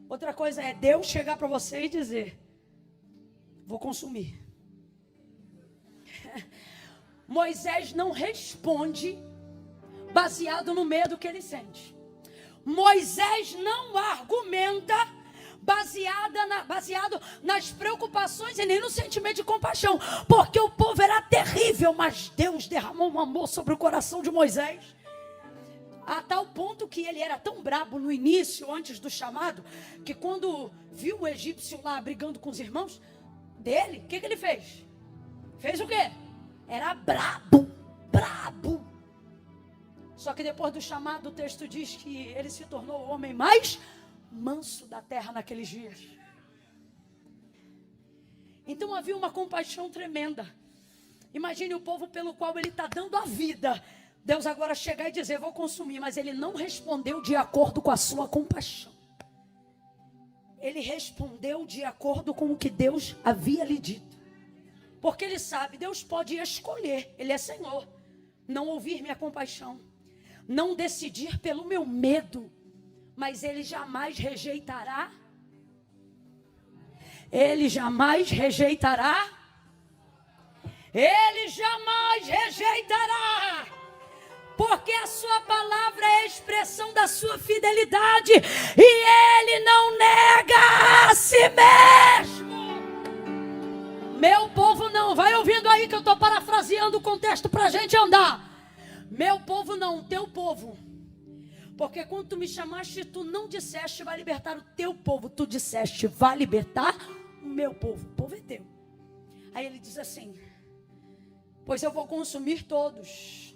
Outra coisa é Deus chegar para você e dizer: vou consumir. Moisés não responde baseado no medo que ele sente. Moisés não argumenta baseado nas preocupações e nem no sentimento de compaixão, porque o povo era terrível, mas Deus derramou um amor sobre o coração de Moisés, a tal ponto que ele era tão brabo no início, antes do chamado, que quando viu o egípcio lá brigando com os irmãos dele, o que ele fez? Fez o quê? Era brabo. Só que depois do chamado, o texto diz que ele se tornou o homem mais manso da terra naqueles dias. Então havia uma compaixão tremenda. Imagine o povo pelo qual ele está dando a vida. Deus agora chegar e dizer: vou consumir. Mas ele não respondeu de acordo com a sua compaixão. Ele respondeu de acordo com o que Deus havia lhe dito. Porque ele sabe, Deus pode escolher, Ele é Senhor, não ouvir minha compaixão, não decidir pelo meu medo, mas Ele jamais rejeitará. Ele jamais rejeitará. Ele jamais rejeitará. Porque a sua palavra é a expressão da sua fidelidade, e Ele não nega a si mesmo. Meu povo não. Vai ouvindo aí que eu estou parafraseando o contexto para a gente andar. Meu povo não, teu povo. Porque quando tu me chamaste, tu não disseste: vai libertar o teu povo. Tu disseste: vai libertar o meu povo. O povo é teu. Aí ele diz assim: pois eu vou consumir todos,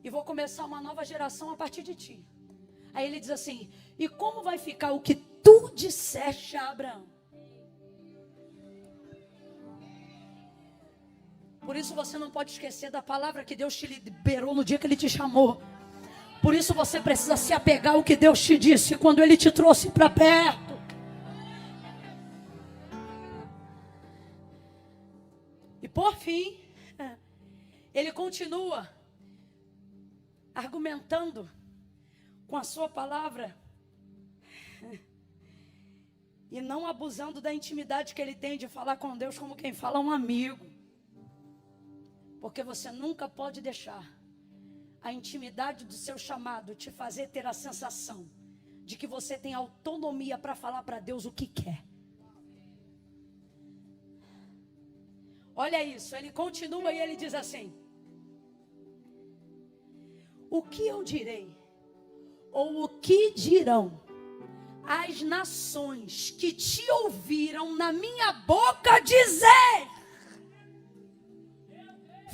e vou começar uma nova geração a partir de ti. Aí ele diz assim: e como vai ficar o que tu disseste a Abraão? Por isso você não pode esquecer da palavra que Deus te liberou no dia que Ele te chamou. Por isso você precisa se apegar ao que Deus te disse quando Ele te trouxe para perto. E por fim, Ele continua argumentando com a sua palavra e não abusando da intimidade que ele tem de falar com Deus como quem fala a um amigo. Porque você nunca pode deixar a intimidade do seu chamado te fazer ter a sensação de que você tem autonomia para falar para Deus o que quer. Olha isso, ele continua e ele diz assim: o que eu direi, ou o que dirão as nações que te ouviram na minha boca dizer: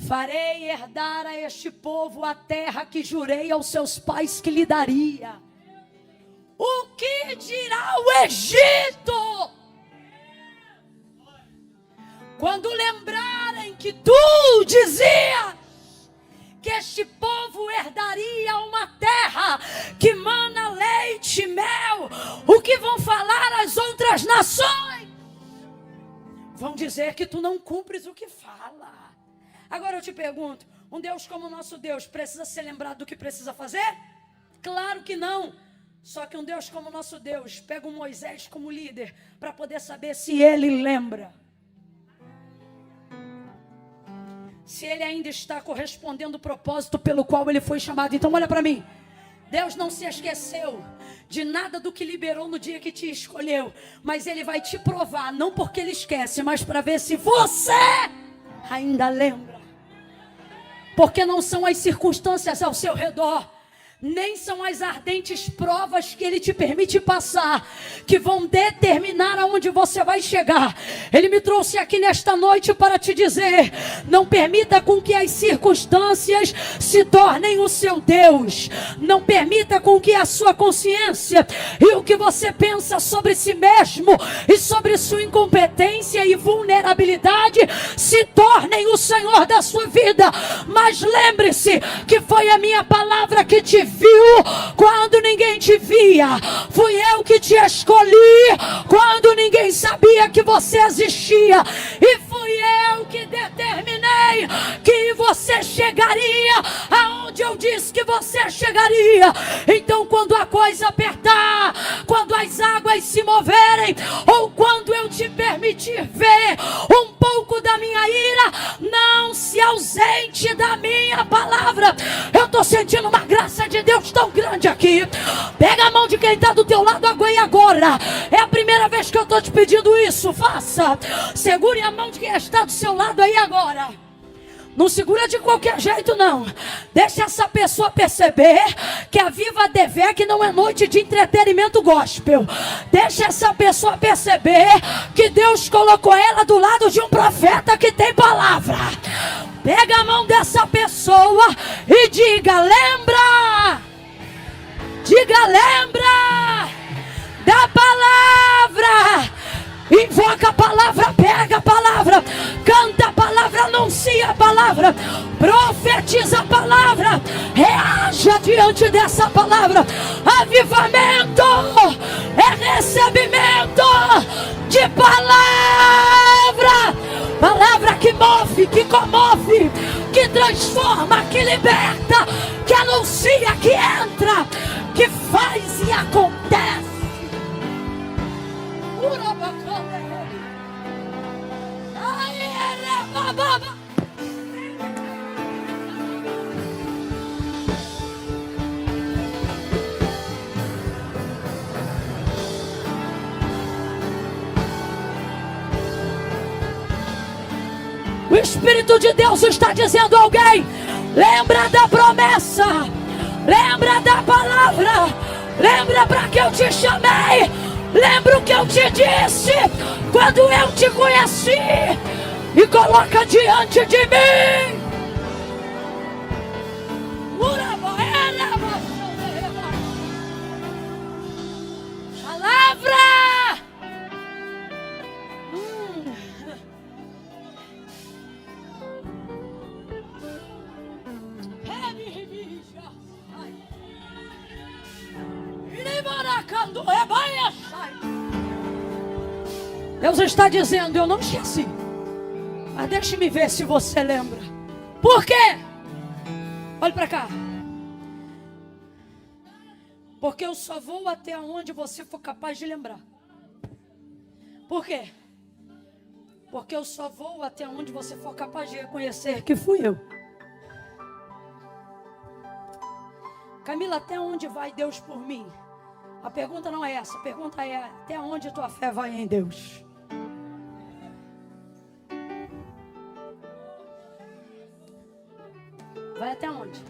farei herdar a este povo a terra que jurei aos seus pais que lhe daria. O que dirá o Egito quando lembrarem que tu dizias que este povo herdaria uma terra que mana leite e mel? O que vão falar as outras nações? Vão dizer que tu não cumpres o que fala. Agora eu te pergunto, um Deus como o nosso Deus precisa ser lembrado do que precisa fazer? Claro que não. Só que um Deus como o nosso Deus pega um Moisés como líder para poder saber se ele lembra, se ele ainda está correspondendo ao propósito pelo qual ele foi chamado. Então olha para mim, Deus não se esqueceu de nada do que liberou no dia que te escolheu, mas ele vai te provar, não porque ele esquece, mas para ver se você ainda lembra. Porque não são as circunstâncias ao seu redor, nem são as ardentes provas que ele te permite passar que vão determinar aonde você vai chegar. Ele me trouxe aqui nesta noite para te dizer: não permita com que as circunstâncias se tornem o seu Deus. Não permita com que a sua consciência e o que você pensa sobre si mesmo e sobre sua incompetência e vulnerabilidade se tornem o Senhor da sua vida. Mas lembre-se que foi a minha palavra que te viu quando ninguém te via. Fui eu que te escolhi quando ninguém sabia que você existia. E fui eu que determinei que você chegaria aonde eu disse que você chegaria. Então quando a coisa apertar, quando as águas se moverem, ou quando eu te permitir ver um pouco da minha ira, não se ausente da minha palavra. Eu estou sentindo uma graça de Deus tão grande aqui. Pega a mão de quem está do teu lado agora. É a primeira vez que eu estou te pedindo isso. Faça. Segure a mão de quem está do seu lado aí agora. Não segura de qualquer jeito não. Deixa essa pessoa perceber que a Viva Devec não é noite de entretenimento gospel. Deixa essa pessoa perceber que Deus colocou ela do lado de um profeta que tem palavra. Pega a mão dessa pessoa e diga: lembra. Diga: lembra da palavra. Invoca a palavra, pega a palavra, canta a palavra, anuncia a palavra, profetiza a palavra, reaja diante dessa palavra. Avivamento é recebimento de palavra. Palavra que move, que comove, que transforma, que liberta, que anuncia, que entra, que faz e acontece. O Espírito de Deus está dizendo a alguém: lembra da promessa, lembra da palavra, lembra para que eu te chamei, lembra o que eu te disse quando eu te conheci, e coloca diante de mim. Palavra. Deus está dizendo: eu não esqueci, mas deixe-me ver se você lembra. Por quê? Olhe para cá. Porque eu só vou até onde você for capaz de lembrar. Por quê? Porque eu só vou até onde você for capaz de reconhecer que fui eu. Camila, até onde vai Deus por mim? A pergunta não é essa. A pergunta é: até onde tua fé vai em Deus? Vai até onde?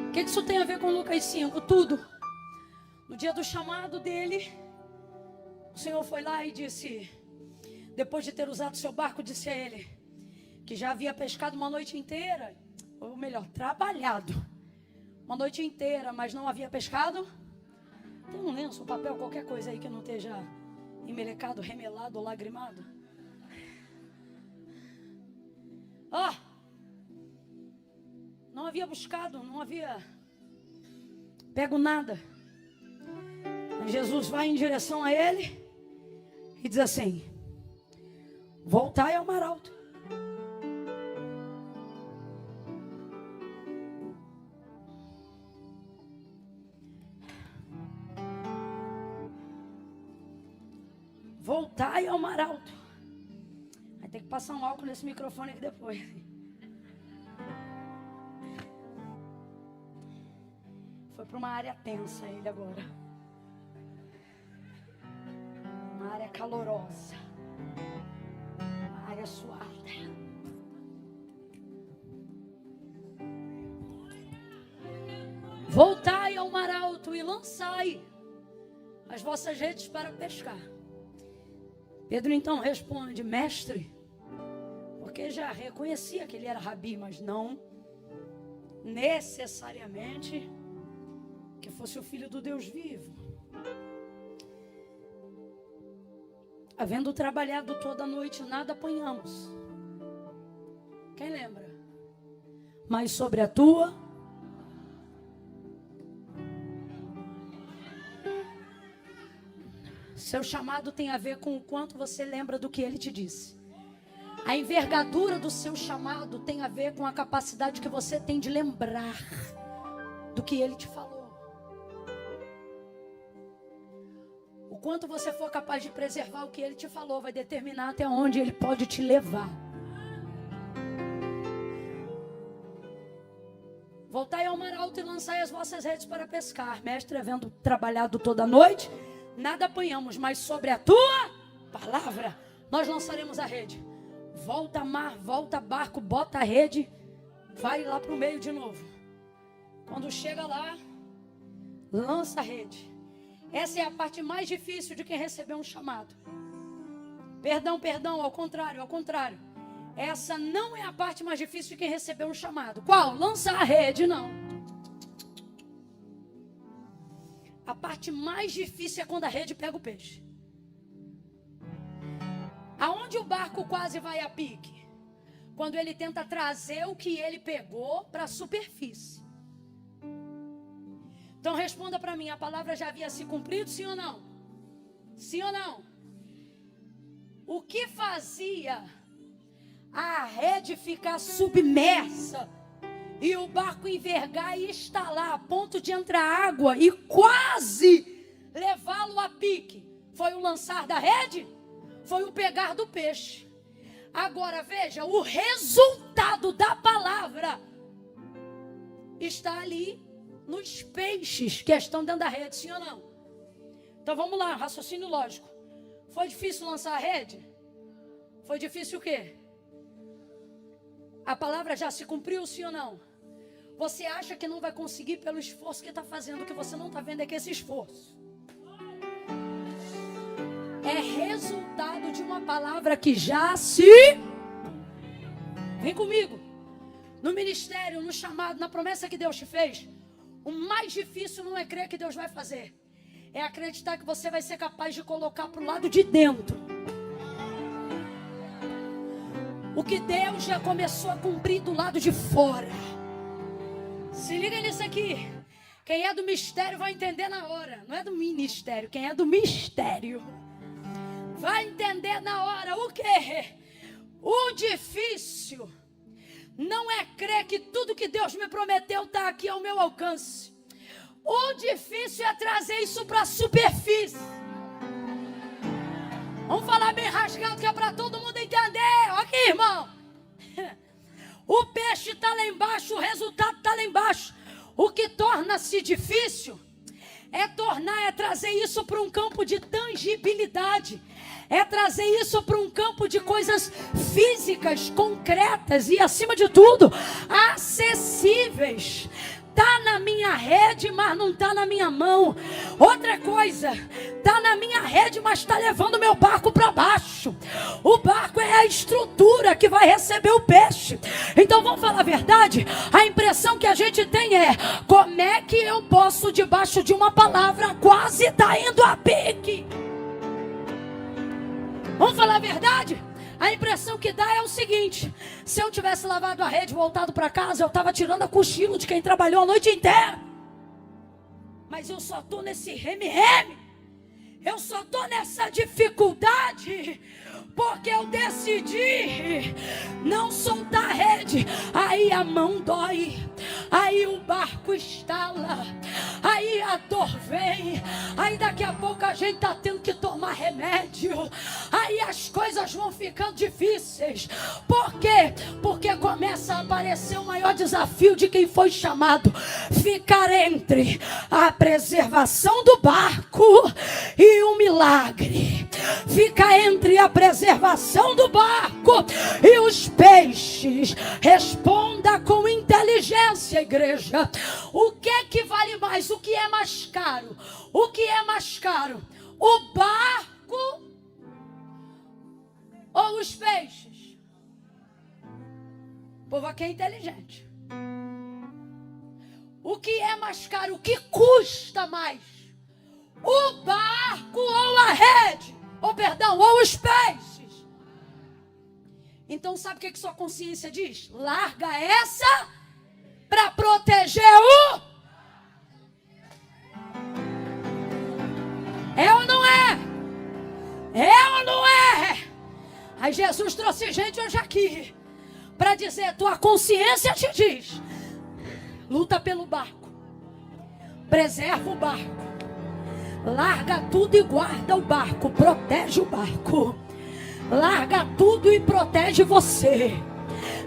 O que isso tem a ver com Lucas 5? Tudo. No dia do chamado dele, o Senhor foi lá e disse, depois de ter usado seu barco, disse a ele, que já havia pescado uma noite inteira, ou melhor, trabalhado uma noite inteira, mas não havia pescado. Tem um lenço, um papel, qualquer coisa aí que não esteja emelecado, remelado ou lagrimado. Não havia buscado, não havia pego nada. Jesus vai em direção a ele e diz assim: voltai ao mar alto. Voltai ao mar alto. Vai ter que passar um álcool nesse microfone aqui depois. Foi para uma área tensa ele agora. Uma área calorosa. Uma área suada. Voltai ao mar alto e lançai as vossas redes para pescar. Pedro então responde: mestre, porque já reconhecia que ele era rabi, mas não necessariamente que fosse o filho do Deus vivo. Havendo trabalhado toda a noite, nada apanhamos. Quem lembra? Mas sobre a tua seu chamado tem a ver com o quanto você lembra do que ele te disse. A envergadura do seu chamado tem a ver com a capacidade que você tem de lembrar do que ele te falou. O quanto você for capaz de preservar o que ele te falou vai determinar até onde ele pode te levar. Voltai ao mar alto e lançai as vossas redes para pescar. Mestre, havendo trabalhado toda a noite, nada apanhamos, mas sobre a tua palavra nós lançaremos a rede. Volta mar, volta barco, bota a rede, vai lá para o meio de novo. Quando chega lá, lança a rede. Essa é a parte mais difícil de quem recebeu um chamado. Perdão, ao contrário. Essa não é a parte mais difícil de quem recebeu um chamado. Qual? Lançar a rede, não. A parte mais difícil é quando a rede pega o peixe. Aonde o barco quase vai a pique? Quando ele tenta trazer o que ele pegou para a superfície. Então responda para mim, a palavra já havia se cumprido, sim ou não? Sim ou não? O que fazia a rede ficar submersa e o barco envergar e estalar a ponto de entrar água e quase levá-lo a pique? Foi o lançar da rede? Foi o pegar do peixe. Agora veja, o resultado da palavra está ali nos peixes que estão dentro da rede, sim ou não? Então vamos lá, raciocínio lógico. Foi difícil lançar a rede? Foi difícil o quê? A palavra já se cumpriu, sim ou não? Você acha que não vai conseguir pelo esforço que está fazendo, o que você não está vendo é que esse esforço é resultado de uma palavra que já se... Vem comigo. No ministério, no chamado, na promessa que Deus te fez, o mais difícil não é crer que Deus vai fazer. É acreditar que você vai ser capaz de colocar para o lado de dentro o que Deus já começou a cumprir do lado de fora. Se liga nisso aqui. Quem é do mistério vai entender na hora. Não é do ministério, quem é do mistério vai entender na hora. O quê? O difícil não é crer que tudo que Deus me prometeu está aqui ao meu alcance. O difícil é trazer isso para a superfície. Vamos falar bem rasgado que é para todo mundo entender. Olha aqui, irmão. O peixe está lá embaixo, o resultado está lá embaixo. O que torna-se difícil é trazer isso para um campo de tangibilidade. É trazer isso para um campo de coisas físicas, concretas e, acima de tudo, acessíveis. Está na minha rede, mas não está na minha mão. Outra coisa, está na minha rede, mas está levando meu barco para baixo. O barco é a estrutura que vai receber o peixe. Então vamos falar a verdade? A impressão que a gente tem é: como é que eu posso, debaixo de uma palavra, quase está indo a pique? Vamos falar a verdade? A impressão que dá é o seguinte: se eu tivesse lavado a rede e voltado para casa, eu estava tirando a cochilo de quem trabalhou a noite inteira. Mas eu só estou nesse reme-reme. Eu só estou nessa dificuldade porque eu decidi não soltar a rede. Aí a mão dói, aí o barco estala, aí a dor vem, aí daqui a pouco a gente está tendo que tomar remédio, aí as coisas vão ficando difíceis. Por quê? Porque começa a aparecer o maior desafio de quem foi chamado: ficar entre a preservação do barco e o milagre. Fica entre a preservação do barco e os peixes. Responda com inteligência, igreja. O que é que vale mais? O que é mais caro? O que é mais caro? O barco ou os peixes? O povo aqui é inteligente. O que é mais caro? O que custa mais? O barco ou a rede? Ou os peixes? Então sabe o que sua consciência diz? Larga essa para proteger o... É ou não é? É ou não é? Aí Jesus trouxe gente hoje aqui para dizer: tua consciência te diz: luta pelo barco, preserva o barco, larga tudo e guarda o barco, protege o barco. Larga tudo e protege você.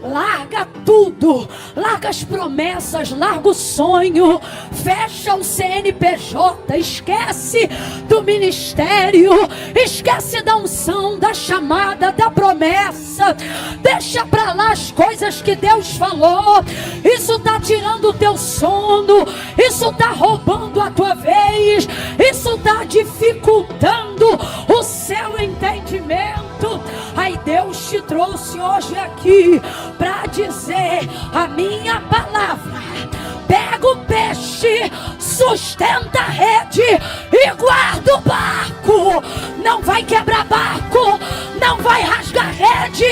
Larga tudo, larga as promessas, larga o sonho, fecha o CNPJ, esquece do ministério, esquece da unção, da chamada, da promessa. Deixa pra lá as coisas que Deus falou. Isso tá tirando o teu sono, isso tá roubando a tua vez, isso tá dificultando o seu entendimento. Aí Deus te trouxe hoje aqui para dizer a minha palavra: pega o peixe, sustenta a rede e guarda o barco. Não vai quebrar barco, não vai rasgar rede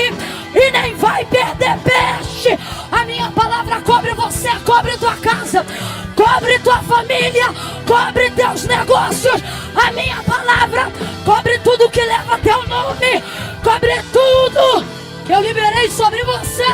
e nem vai perder peixe. A minha palavra cobre você, cobre tua casa, cobre tua família, cobre teus negócios. A minha palavra cobre tudo que leva teu nome, cobre tudo que eu liberei sobre você.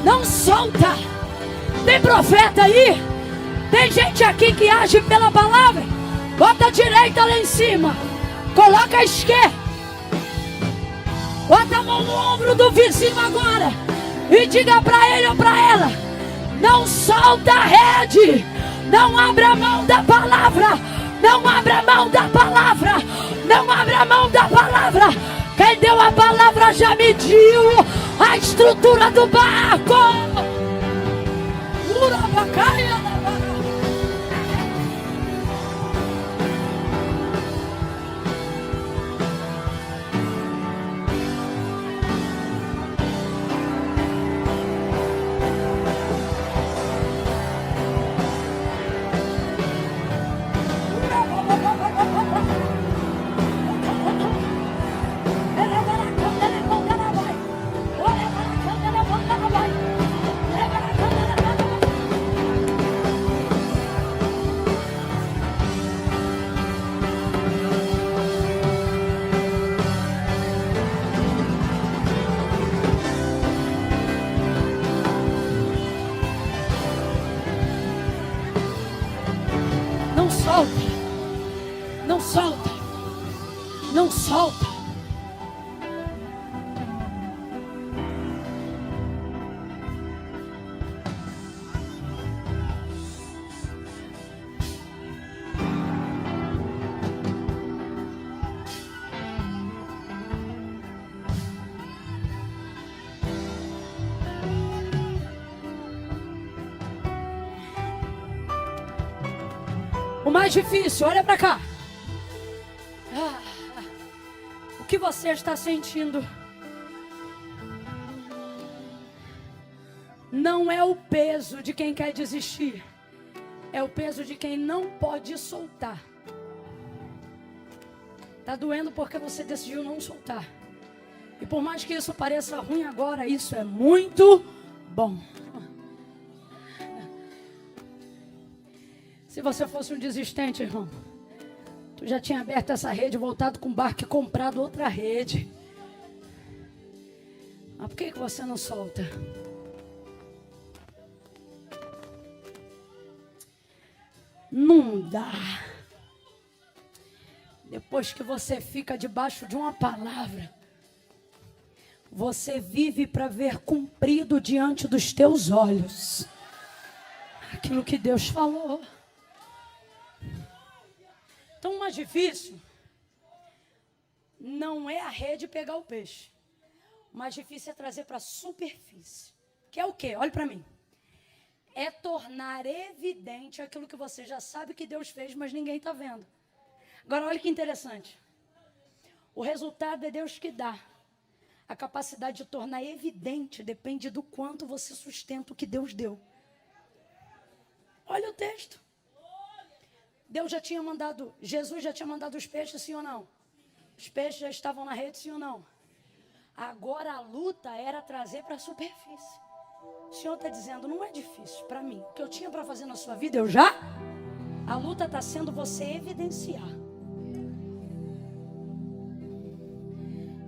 Não solta. Tem profeta aí? Tem gente aqui que age pela palavra? Bota a direita lá em cima, coloca a esquerda, bota a mão no ombro do vizinho agora e diga para ele ou para ela: não solta a rede, não abra mão da palavra, não abra mão da palavra, não abra mão da palavra. Quem deu a palavra já mediu a estrutura do barco. Urabacaia. Solta. O mais difícil, olha pra cá. O que você está sentindo não é o peso de quem quer desistir, é o peso de quem não pode soltar. Tá doendo porque você decidiu não soltar. E por mais que isso pareça ruim agora, isso é muito bom. Se você fosse um desistente, irmão, tu já tinha aberto essa rede, voltado com o barco e comprado outra rede. Mas por que você não solta? Não dá. Depois que você fica debaixo de uma palavra, você vive para ver cumprido diante dos teus olhos aquilo que Deus falou. Então, o mais difícil não é a rede pegar o peixe. O mais difícil é trazer para a superfície. Que é o quê? Olhe para mim. É tornar evidente aquilo que você já sabe que Deus fez, mas ninguém está vendo. Agora, olha que interessante. O resultado é Deus que dá. A capacidade de tornar evidente depende do quanto você sustenta o que Deus deu. Olha o texto. Deus já tinha mandado, Jesus já tinha mandado os peixes, sim ou não? Os peixes já estavam na rede, sim ou não? Agora a luta era trazer para a superfície. O Senhor está dizendo, não é difícil para mim. O que eu tinha para fazer na sua vida, eu já? A luta está sendo você evidenciar.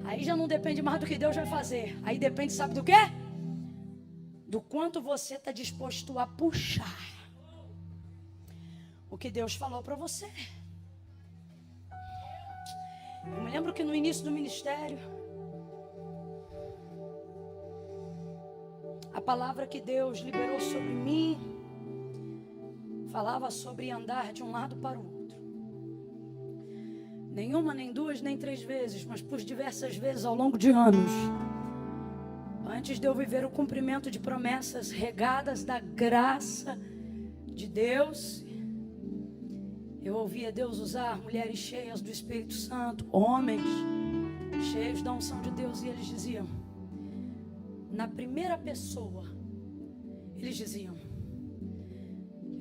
Aí já não depende mais do que Deus vai fazer. Aí depende, sabe do quê? Do quanto você está disposto a puxar o que Deus falou para você. Eu me lembro que no início do ministério, a palavra que Deus liberou sobre mim falava sobre andar de um lado para o outro. Nenhuma, nem duas, nem três vezes, mas por diversas vezes ao longo de anos. Antes de eu viver o cumprimento de promessas regadas da graça de Deus, eu ouvia Deus usar mulheres cheias do Espírito Santo, homens cheios da unção de Deus, e eles diziam, na primeira pessoa, eles diziam,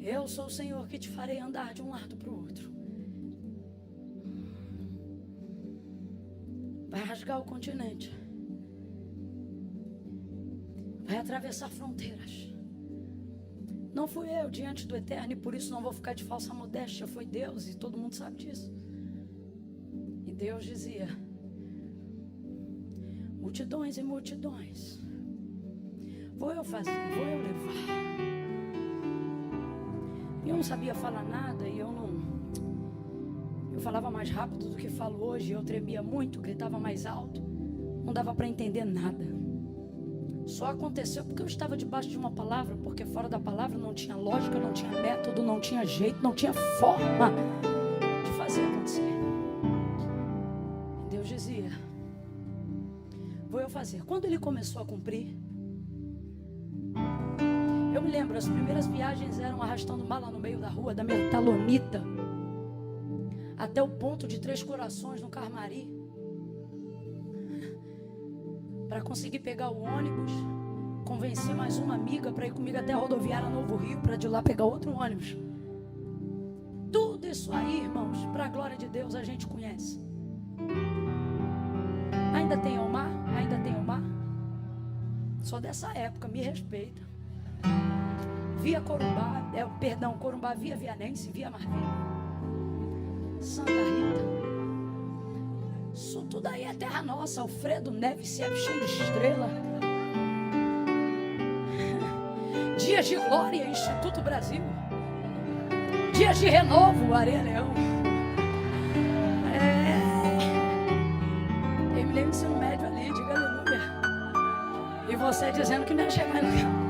eu sou o Senhor que te farei andar de um lado para o outro. Vai rasgar o continente, vai atravessar fronteiras. Não fui eu diante do Eterno, e por isso não vou ficar de falsa modéstia. Foi Deus, e todo mundo sabe disso. E Deus dizia, multidões e multidões, vou eu fazer, vou eu levar. E eu não sabia falar nada, e eu falava mais rápido do que falo hoje. Eu tremia muito, gritava mais alto, não dava para entender nada. Só aconteceu porque eu estava debaixo de uma palavra, porque fora da palavra não tinha lógica, não tinha método, não tinha jeito, não tinha forma de fazer acontecer. Deus dizia, vou eu fazer. Quando ele começou a cumprir, eu me lembro, as primeiras viagens eram arrastando mala no meio da rua, da Metalonita, até o ponto de Três Corações, no Carmari, para conseguir pegar o ônibus, convencer mais uma amiga para ir comigo até a rodoviária Novo Rio, para de lá pegar outro ônibus. Tudo isso aí, irmãos, para a glória de Deus, a gente conhece. Ainda tem o mar? Ainda tem o mar? Só dessa época, me respeita. Via Corumbá, Corumbá, via Vianense, via Marvila, Santa Rita. Isso tudo aí é terra nossa. Alfredo Neves, Cieb, cheio de estrela. Dias de Glória, Instituto Brasil. Dias de Renovo, Areia Leão. você dizendo que não ia chegar no carro.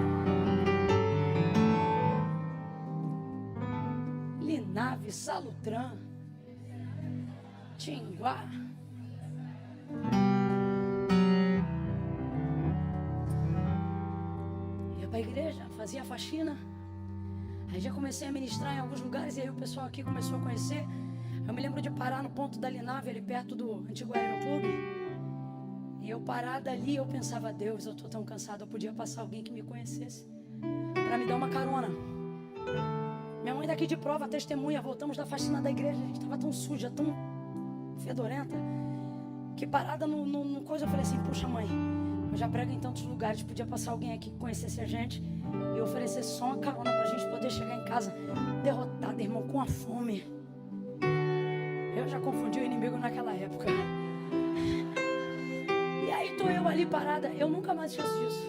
Linave, Salutran, Tinguá. Ia para a igreja, fazia faxina. Aí já comecei a ministrar em alguns lugares e aí o pessoal aqui começou a conhecer. Eu me lembro de parar no ponto da Linave, ali perto do antigo Aeroclube. E eu parada ali, eu pensava, Deus, eu estou tão cansado, eu podia passar alguém que me conhecesse para me dar uma carona. Minha mãe daqui de prova, testemunha, voltamos da faxina da igreja, a gente estava tão suja, tão fedorenta, que parada no coisa, eu falei assim, puxa mãe, eu já prego em tantos lugares, podia passar alguém aqui que conhecesse a gente e oferecesse só uma carona para a gente poder chegar em casa derrotada, irmão, com a fome. Eu já confundi o inimigo naquela época. E aí estou eu ali parada, eu nunca mais esqueço disso.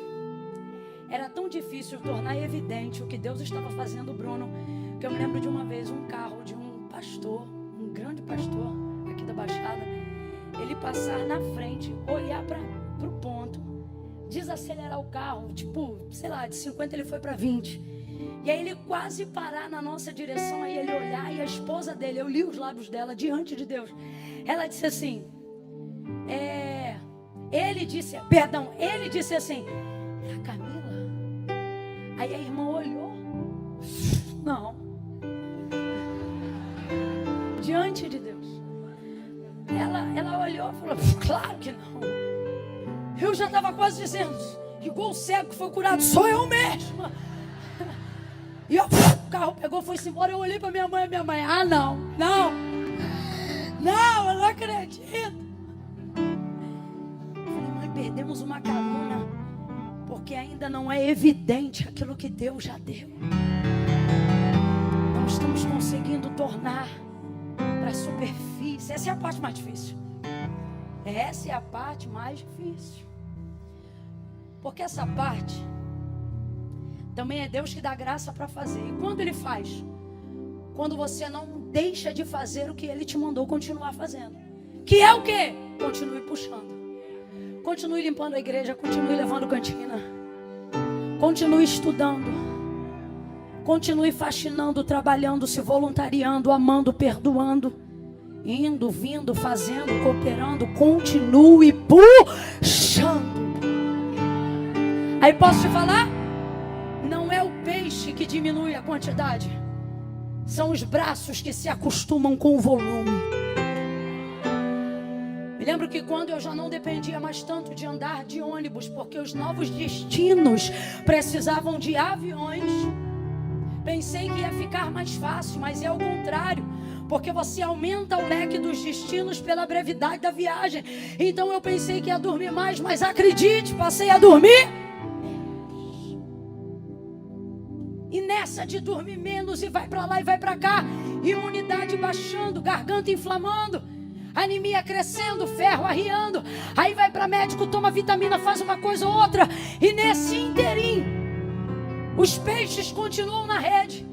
Era tão difícil tornar evidente o que Deus estava fazendo, Bruno, que eu me lembro de uma vez um carro de um pastor, um grande pastor aqui da Baixada, ele passar na frente, olhar para o ponto, desacelerar o carro, tipo, sei lá, de 50 ele foi para 20. E aí ele quase parar na nossa direção, aí ele olhar e a esposa dele, eu li os lábios dela diante de Deus, ela disse assim, ele disse assim, é a Camila? Aí a irmã olhou, não, diante de Deus, ela olhou e falou, claro que não. Eu já estava quase dizendo, igual o cego que foi curado, sou eu mesma. E o carro pegou, foi-se embora. Eu olhei para minha mãe, não, eu não acredito. Eu falei, mãe, perdemos uma carona, porque ainda não é evidente aquilo que Deus já deu. Não estamos conseguindo tornar para a superfície. Essa é a parte mais difícil. Essa é a parte mais difícil. Porque essa parte também é Deus que dá graça para fazer. E quando Ele faz? Quando você não deixa de fazer o que Ele te mandou continuar fazendo. Que é o quê? Continue puxando. Continue limpando a igreja. Continue levando cantina. Continue estudando. Continue faxinando, trabalhando, se voluntariando, amando, perdoando. Indo, vindo, fazendo, cooperando. Continue puxando. Aí posso te falar? Não é o peixe que diminui a quantidade. São os braços que se acostumam com o volume. Me lembro que quando eu já não dependia mais tanto de andar de ônibus, porque os novos destinos precisavam de aviões, pensei que ia ficar mais fácil, mas é o contrário. Porque você aumenta o leque dos destinos pela brevidade da viagem. Então eu pensei que ia dormir mais, mas acredite, passei a dormir. E nessa de dormir menos e vai para lá e vai para cá, imunidade baixando, garganta inflamando, anemia crescendo, ferro arriando, aí vai para médico, toma vitamina, faz uma coisa ou outra, e nesse inteirinho os peixes continuam na rede.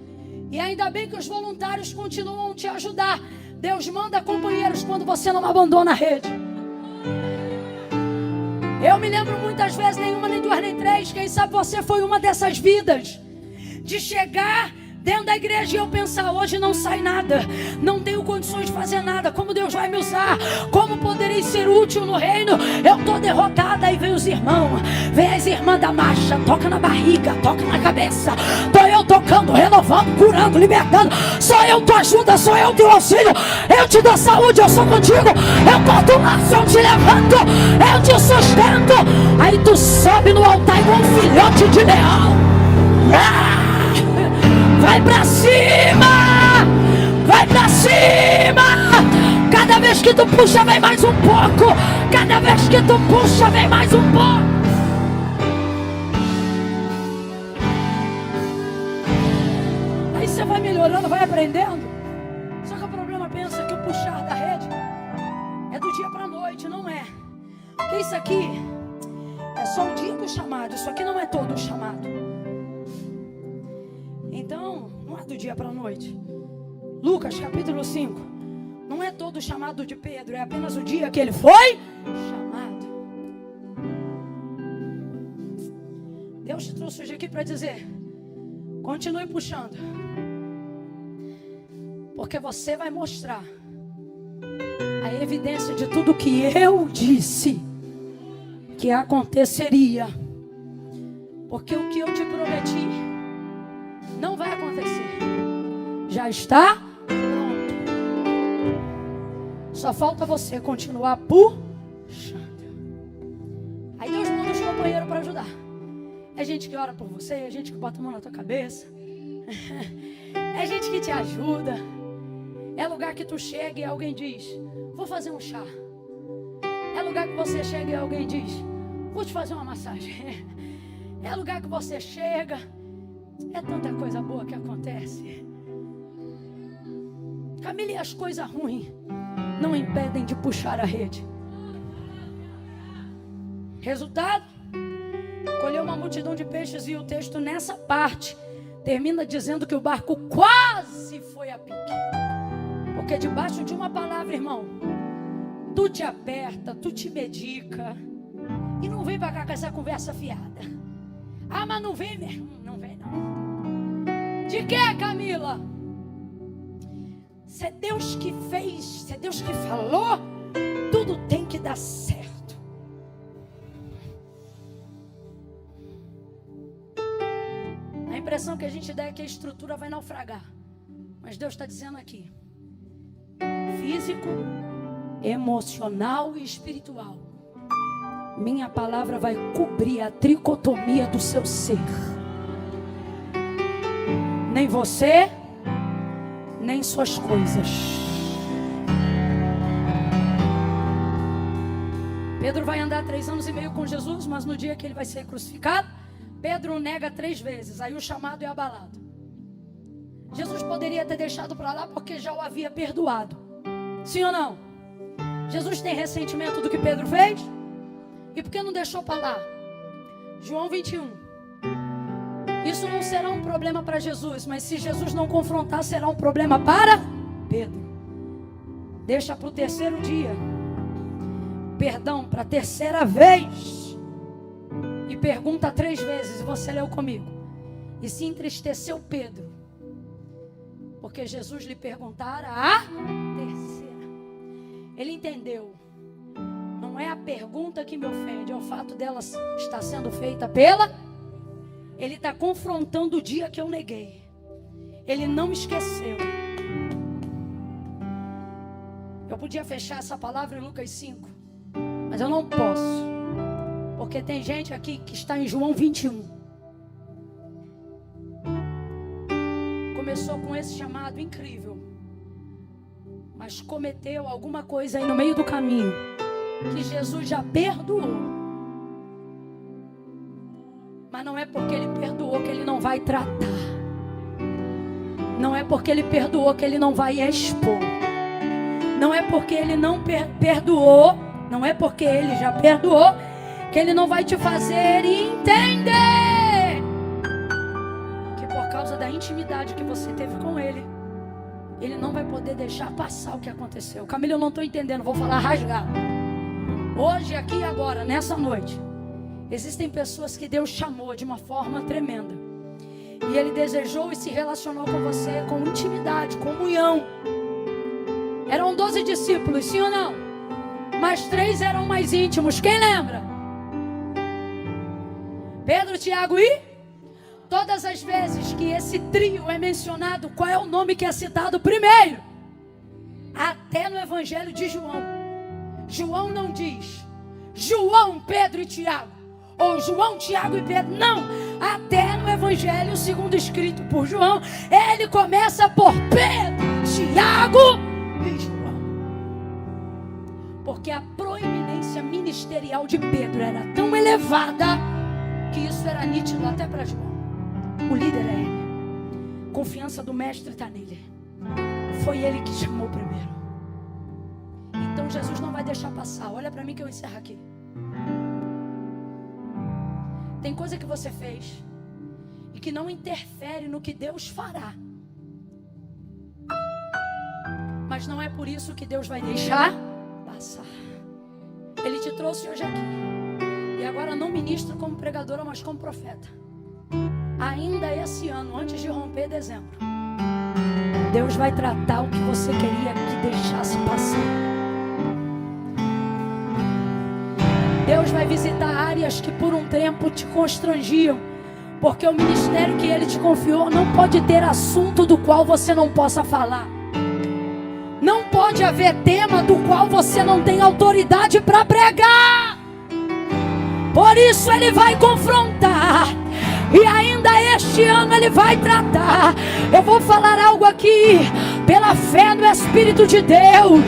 E ainda bem que os voluntários continuam a te ajudar. Deus manda companheiros quando você não abandona a rede. Eu me lembro muitas vezes, nenhuma, nem duas, nem três, quem sabe você foi uma dessas vidas, de chegar dentro da igreja e eu pensar, hoje não sai nada, não tenho condições de fazer nada, como Deus vai me usar, como poderei ser útil no reino, eu estou derrotada. Aí vem os irmãos, vem as irmãs da marcha, toca na barriga, toca na cabeça, estou eu tocando, renovando, curando, libertando, sou eu tua ajuda, sou eu teu auxílio, eu te dou saúde, eu sou contigo, eu corto o laço, eu te levanto, eu te sustento. Aí tu sobe no altar igual um filhote de leão. Vai pra cima! Vai pra cima! Cada vez que tu puxa vem mais um pouco. Cada vez que tu puxa vem mais um pouco. Aí você vai melhorando, vai aprendendo. Só que o problema pensa que o puxar da rede é do dia pra noite, não é? Porque isso aqui é só o dia do chamado. Isso aqui não é todo o chamado. Então, não é do dia para a noite. Lucas capítulo 5. Não é todo o chamado de Pedro, é apenas o dia que ele foi chamado. aqui para dizer: continue puxando, porque você vai mostrar a evidência de tudo que eu disse que aconteceria. Porque o que eu te prometi não vai acontecer. Já está pronto. Só falta você continuar puxando. Aí Deus manda os companheiros para ajudar. É gente que ora por você, é gente que bota a mão na tua cabeça, é gente que te ajuda. É lugar que tu chega e alguém diz: vou fazer um chá. É lugar que você chega e alguém diz: vou te fazer uma massagem. É lugar que você chega. É tanta coisa boa que acontece. Camila, e as coisas ruins não impedem de puxar a rede. Resultado: colheu uma multidão de peixes. E o texto nessa parte termina dizendo que o barco quase foi a pique. Porque debaixo de uma palavra, irmão, tu te aperta, tu te medica. E não vem pra cá com essa conversa fiada. Ah, mas não vem mesmo. Não vem não. De que, Camila? Se é Deus que fez, se é Deus que falou, tudo tem que dar certo. A impressão que a gente dá é que a estrutura vai naufragar. Mas Deus está dizendo aqui: físico, emocional e espiritual, minha palavra vai cobrir a tricotomia do seu ser. Nem você, nem suas coisas. Pedro vai andar 3 anos e meio com Jesus, mas no dia que ele vai ser crucificado, Pedro o nega 3 vezes. Aí o chamado é abalado. Jesus poderia ter deixado para lá porque já o havia perdoado. Sim ou não? Jesus tem ressentimento do que Pedro fez? E por que não deixou para lá? João 21. Isso não será um problema para Jesus, mas se Jesus não confrontar, será um problema para Pedro. Deixa para o 3º dia. Perdão, para a 3ª vez. E pergunta 3 vezes, e você leu comigo. E se entristeceu Pedro, porque Jesus lhe perguntara a 3ª. Ele entendeu. Não é a pergunta que me ofende, é o fato dela estar sendo feita pela... Ele está confrontando o dia que eu neguei. Ele não esqueceu. Eu podia fechar essa palavra em Lucas 5, mas eu não posso, porque tem gente aqui que está em João 21. Começou com esse chamado incrível, mas cometeu alguma coisa aí no meio do caminho que Jesus já perdoou. Mas não é porque ele perdoou que ele não vai tratar. Não é porque ele perdoou que ele não vai expor. Não é porque ele não perdoou, não é porque ele já perdoou que ele não vai te fazer entender que por causa da intimidade que você teve com ele, ele não vai poder deixar passar o que aconteceu. Camila, eu não estou entendendo, vou falar rasgado. Hoje, aqui e agora, nessa noite, existem pessoas que Deus chamou de uma forma tremenda. E Ele desejou e se relacionou com você com intimidade, comunhão. Eram 12 discípulos, sim ou não? Mas 3 eram mais íntimos. Quem lembra? Pedro, Tiago e... Todas as vezes que esse trio é mencionado, qual é o nome que é citado primeiro? Até no Evangelho de João. João não diz João, Pedro e Tiago, ou João, Tiago e Pedro. Não, até no Evangelho segundo escrito por João, ele começa por Pedro, Tiago e João. Porque a proeminência ministerial de Pedro era tão elevada que isso era nítido até para João. O líder é ele. Confiança do mestre está nele. Foi ele que chamou primeiro. Então Jesus não vai deixar passar. Olha para mim que eu encerro aqui. Tem coisa que você fez e que não interfere no que Deus fará. Mas não é por isso que Deus vai deixar passar. Ele te trouxe hoje aqui. E agora não ministro como pregadora, mas como profeta. esse ano, antes de romper dezembro, Deus vai tratar o que você queria que deixasse passar. Deus vai visitar áreas que por um tempo te constrangiam, porque o ministério que Ele te confiou não pode ter assunto do qual você não possa falar. Não pode haver tema do qual você não tem autoridade para pregar. Por isso Ele vai confrontar. E ainda este ano Ele vai tratar. Eu vou falar algo aqui pela fé no Espírito de Deus.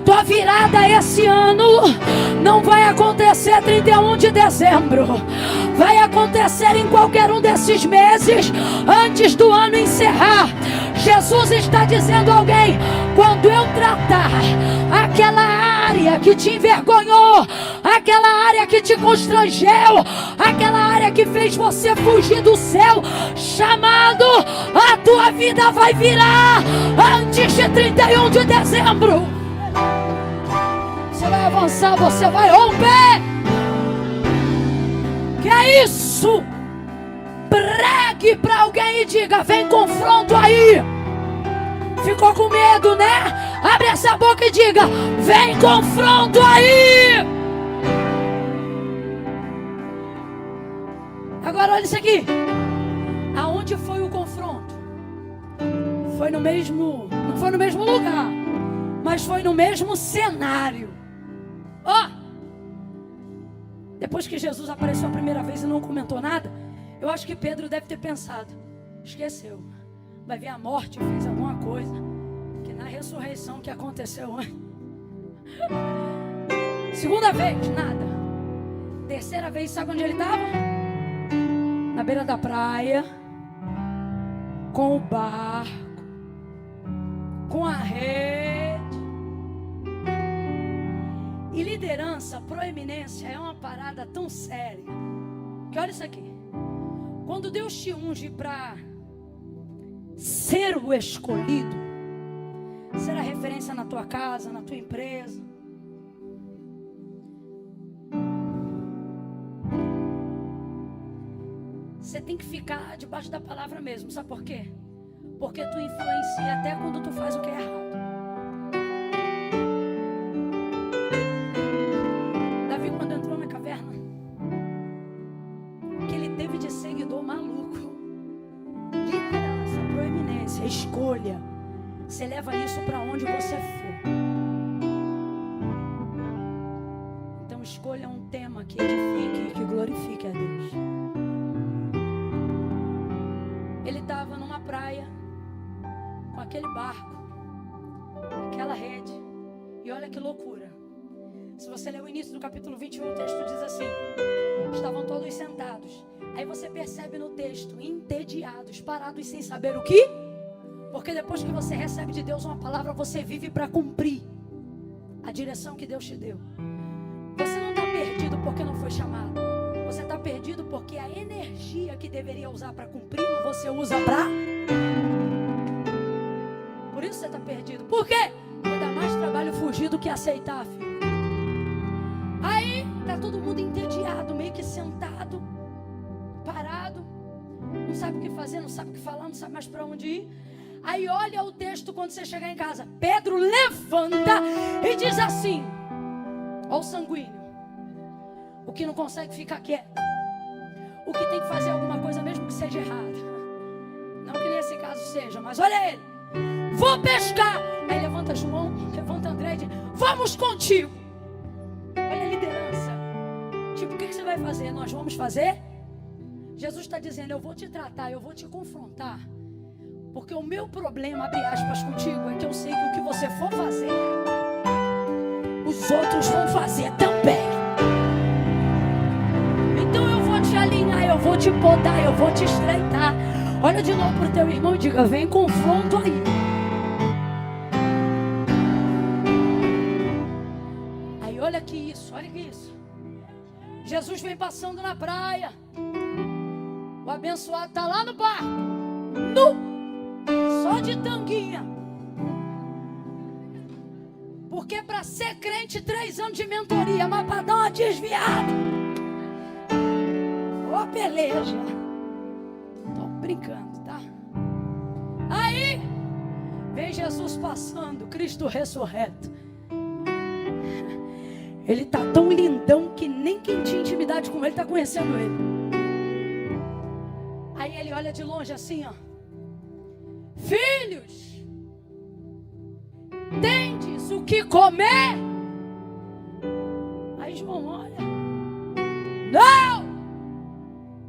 Tua virada esse ano não vai acontecer 31 de dezembro. Vai acontecer em qualquer um desses meses antes do ano encerrar. Jesus está dizendo a alguém: quando eu tratar aquela área que te envergonhou, aquela área que te constrangeu, aquela área que fez você fugir do céu chamado, a tua vida vai virar antes de 31 de dezembro. Você vai avançar, você vai romper. Que é isso? Pregue para alguém e diga: vem confronto aí. Ficou com medo, né? Abre essa boca e diga: vem confronto aí. Agora olha isso aqui. Aonde foi o confronto? Foi no mesmo, não foi no mesmo lugar, mas foi no mesmo cenário. Ó, depois que Jesus apareceu a primeira vez e não comentou nada, eu acho que Pedro deve ter pensado: esqueceu, vai ver a morte, fez alguma coisa, que na ressurreição que aconteceu antes. Segunda vez, nada. Terceira vez, sabe onde ele estava? Na beira da praia, com o barco, com a rede. E liderança, proeminência é uma parada tão séria que olha isso aqui. Quando Deus te unge para ser o escolhido, ser a referência na tua casa, na tua empresa, você tem que ficar debaixo da palavra mesmo. Sabe por quê? Porque tu influencia até quando tu faz o que é errado. Davi, quando entrou na caverna, o que ele teve de seguidor maluco, liderança, proeminência, escolha, você leva isso para onde você for. Então escolha um tema que edifique e que glorifique a Deus. Ele estava numa praia, com aquele barco, aquela rede, e olha que loucura. Se você ler o início do capítulo 21, o texto diz assim: estavam todos sentados. Aí você percebe no texto: entediados, parados sem saber o que. Porque depois que você recebe de Deus uma palavra, você vive para cumprir a direção que Deus te deu. Você não está perdido porque não foi chamado. Você está perdido porque a energia que deveria usar para cumpri-lo, você usa para... Por isso você está perdido. Por quê? Porque dá mais trabalho fugir do que aceitar, filho. Aí está todo mundo entediado, meio que sentado, parado, não sabe o que fazer, não sabe o que falar, não sabe mais para onde ir. Aí olha o texto quando você chegar em casa. Pedro levanta e diz assim: ó o sanguíneo, o que não consegue ficar quieto, o que tem que fazer alguma coisa mesmo que seja errada. Não que nesse caso seja, mas olha ele: vou pescar. Aí levanta João, levanta André e diz: vamos contigo. Olha a liderança. Tipo, o que você vai fazer? Nós vamos fazer? Jesus está dizendo: eu vou te tratar, eu vou te confrontar, porque o meu problema, abre aspas, contigo, é que eu sei que o que você for fazer, os outros vão fazer também. Então eu vou te alinhar, eu vou te podar, eu vou te estreitar. Olha de novo para o teu irmão e diga: vem confronto aí. Aí olha que isso, olha que isso. Jesus vem passando na praia. O abençoado está lá no barco, só de tanguinha. Porque para ser crente, 3 anos de mentoria, mas para dar uma desviada, ô peleja. brincando, tá? Aí vem Jesus passando, Cristo ressurreto. Ele tá tão lindão que nem quem tinha intimidade com ele tá conhecendo ele. Aí ele olha de longe assim, ó. Filhos, tendes o que comer? Aí João olha. Não!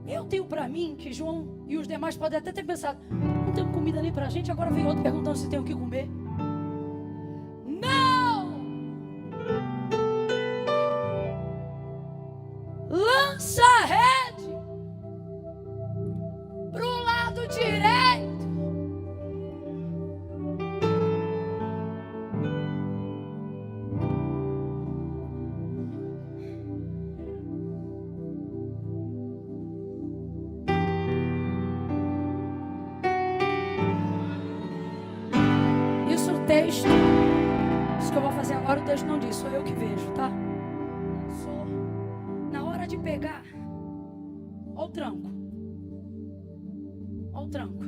Eu tenho para mim que João e os demais podem até ter pensado, não tem comida nem pra gente, agora vem outro perguntando se tem o que comer. Não! Lança a rede pro lado direito. Texto, isso que eu vou fazer agora, o texto não diz, sou eu que vejo, tá? Na hora de pegar, ó o tranco, ó o tranco.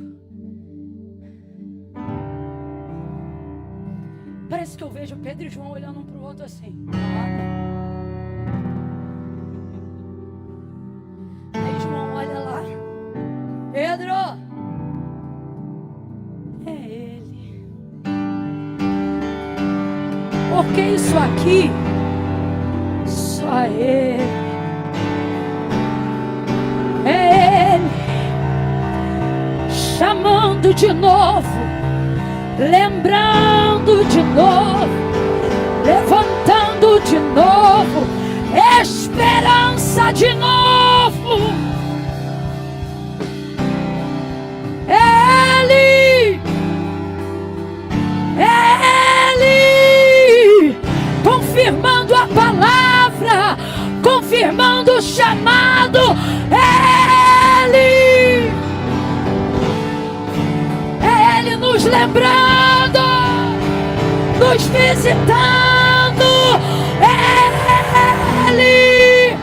Parece que eu vejo Pedro e João olhando um pro outro assim. Aí João olha lá, Pedro, é ele. Porque isso aqui, só ele, é ele, chamando de novo, lembrando de novo, levantando de novo, esperança de novo, é ele, confirmando a palavra, confirmando o chamado, é Ele nos lembrando, nos visitando, é Ele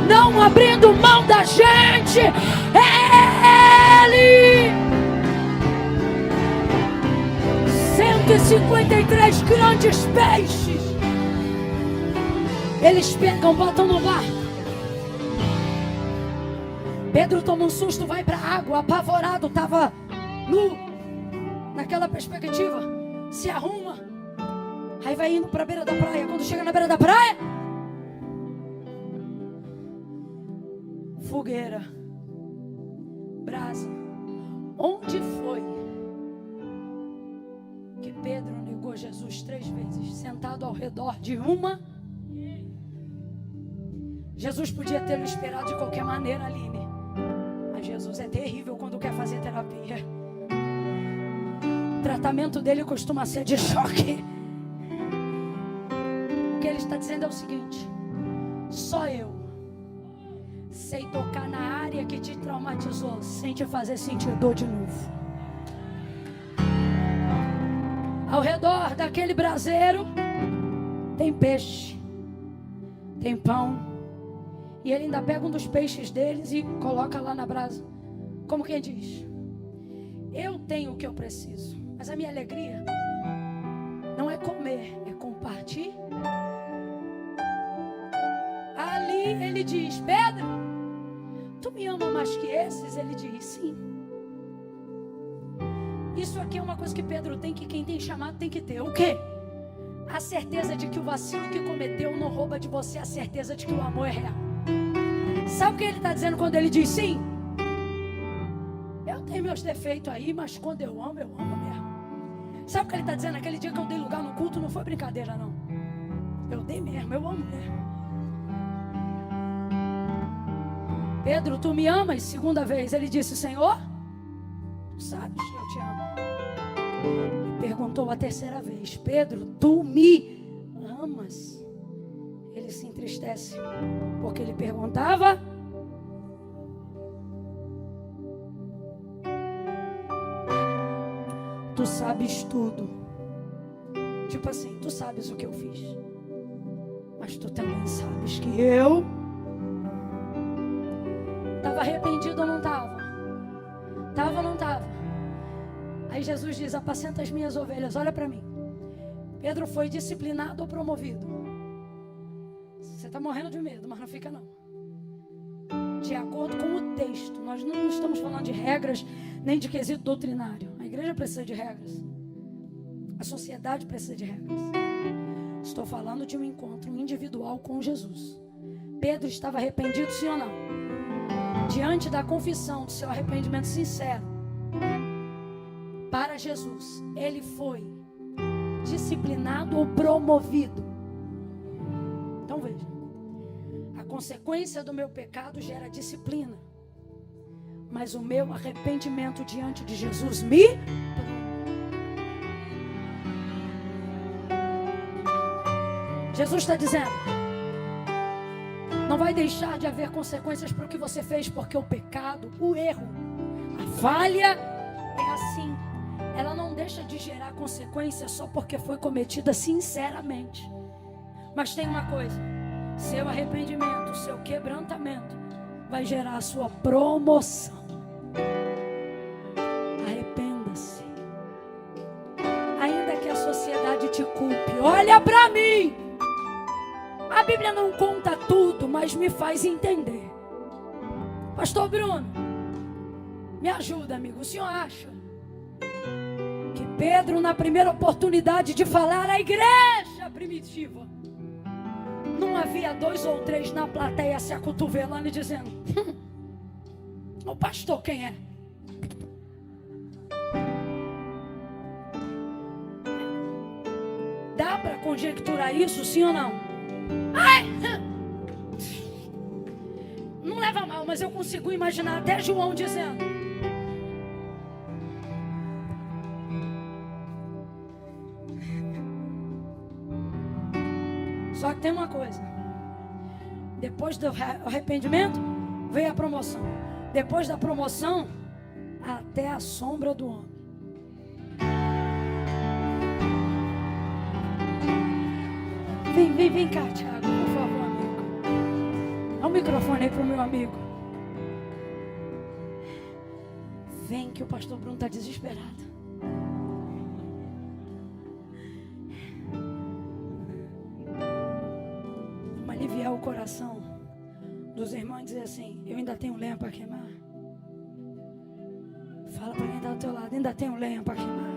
não abrindo mão da gente, é Ele. 153 grandes peixes. Eles pegam, botam no barco. Pedro toma um susto, vai para a água, apavorado, estava nu, naquela perspectiva, se arruma, aí vai indo para a beira da praia. Quando chega na beira da praia, fogueira, brasa. Onde foi que Pedro negou Jesus 3 vezes, sentado ao redor de uma? Jesus podia tê-lo esperado de qualquer maneira, Aline, mas Jesus é terrível quando quer fazer terapia. O tratamento dele costuma ser de choque. O que ele está dizendo é o seguinte: só eu sei tocar na área que te traumatizou sem te fazer sentir dor de novo. Ao redor daquele braseiro tem peixe, tem pão, e ele ainda pega um dos peixes deles e coloca lá na brasa, como quem diz: eu tenho o que eu preciso, mas a minha alegria não é comer, é compartilhar. Ali ele diz: Pedro, tu me ama mais que esses? Ele diz: sim. Isso aqui é uma coisa que Pedro tem, que quem tem chamado tem que ter. O quê? A certeza de que o vacilo que cometeu não rouba de você a certeza de que o amor é real. Sabe o que ele está dizendo quando ele diz sim? Eu tenho meus defeitos aí, mas quando eu amo mesmo. Sabe o que ele está dizendo? Aquele dia que eu dei lugar no culto não foi brincadeira, não. Eu dei mesmo, eu amo mesmo. Pedro, tu me amas? Segunda vez ele disse: Senhor, tu sabes que eu te amo. E perguntou a terceira vez: Pedro, tu me amas? Ele se entristece, porque ele perguntava. Tu sabes tudo. Tipo assim, tu sabes o que eu fiz, mas tu também sabes que eu estava arrependido ou não estava? Aí Jesus diz: apacenta as minhas ovelhas. Olha para mim. Pedro foi disciplinado ou promovido? Você está morrendo de medo, mas não fica não. De acordo com o texto, nós não estamos falando de regras, nem de quesito doutrinário. A igreja precisa de regras. A sociedade precisa de regras. Estou falando de um encontro individual com Jesus. Pedro estava arrependido, sim ou não? Diante da confissão do seu arrependimento sincero para Jesus, ele foi disciplinado ou promovido? Então veja, a consequência do meu pecado gera disciplina, mas o meu arrependimento diante de Jesus me... Jesus está dizendo: não vai deixar de haver consequências para o que você fez, porque o pecado, o erro, a falha é assim. Ela não deixa de gerar consequências só porque foi cometida sinceramente. Mas tem uma coisa: seu arrependimento, seu quebrantamento vai gerar a sua promoção. Arrependa-se. Ainda que a sociedade te culpe, olha para mim. A Bíblia não conta tudo, mas me faz entender. Pastor Bruno, me ajuda, amigo. O senhor acha que Pedro, na primeira oportunidade de falar à igreja primitiva, não havia 2 ou 3 na plateia se acotovelando e dizendo: o pastor quem é? Dá para conjecturar isso, sim ou não? Ai, não leva mal, mas eu consigo imaginar até João dizendo: só que tem uma coisa: depois do arrependimento veio a promoção. Depois da promoção, até a sombra do homem. Vem cá, Thiago, por favor, amigo. Dá o microfone aí pro meu amigo. Vem que o pastor Bruno está desesperado. Vamos aliviar o coração dos irmãos e dizer assim: eu ainda tenho lenha para queimar. Fala para quem está do teu lado: ainda tenho lenha para queimar.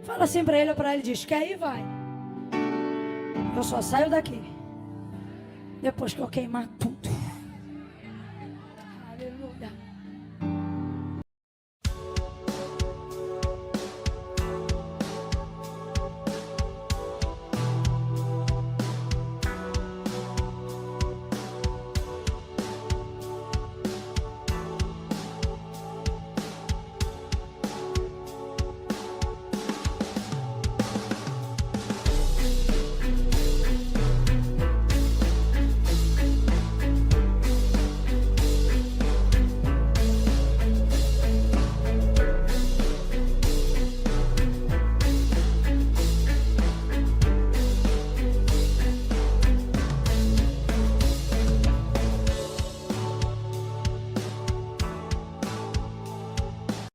Fala assim para ele ou para ele, diz: quer ir, vai. Eu só saio daqui depois que eu queimar tudo.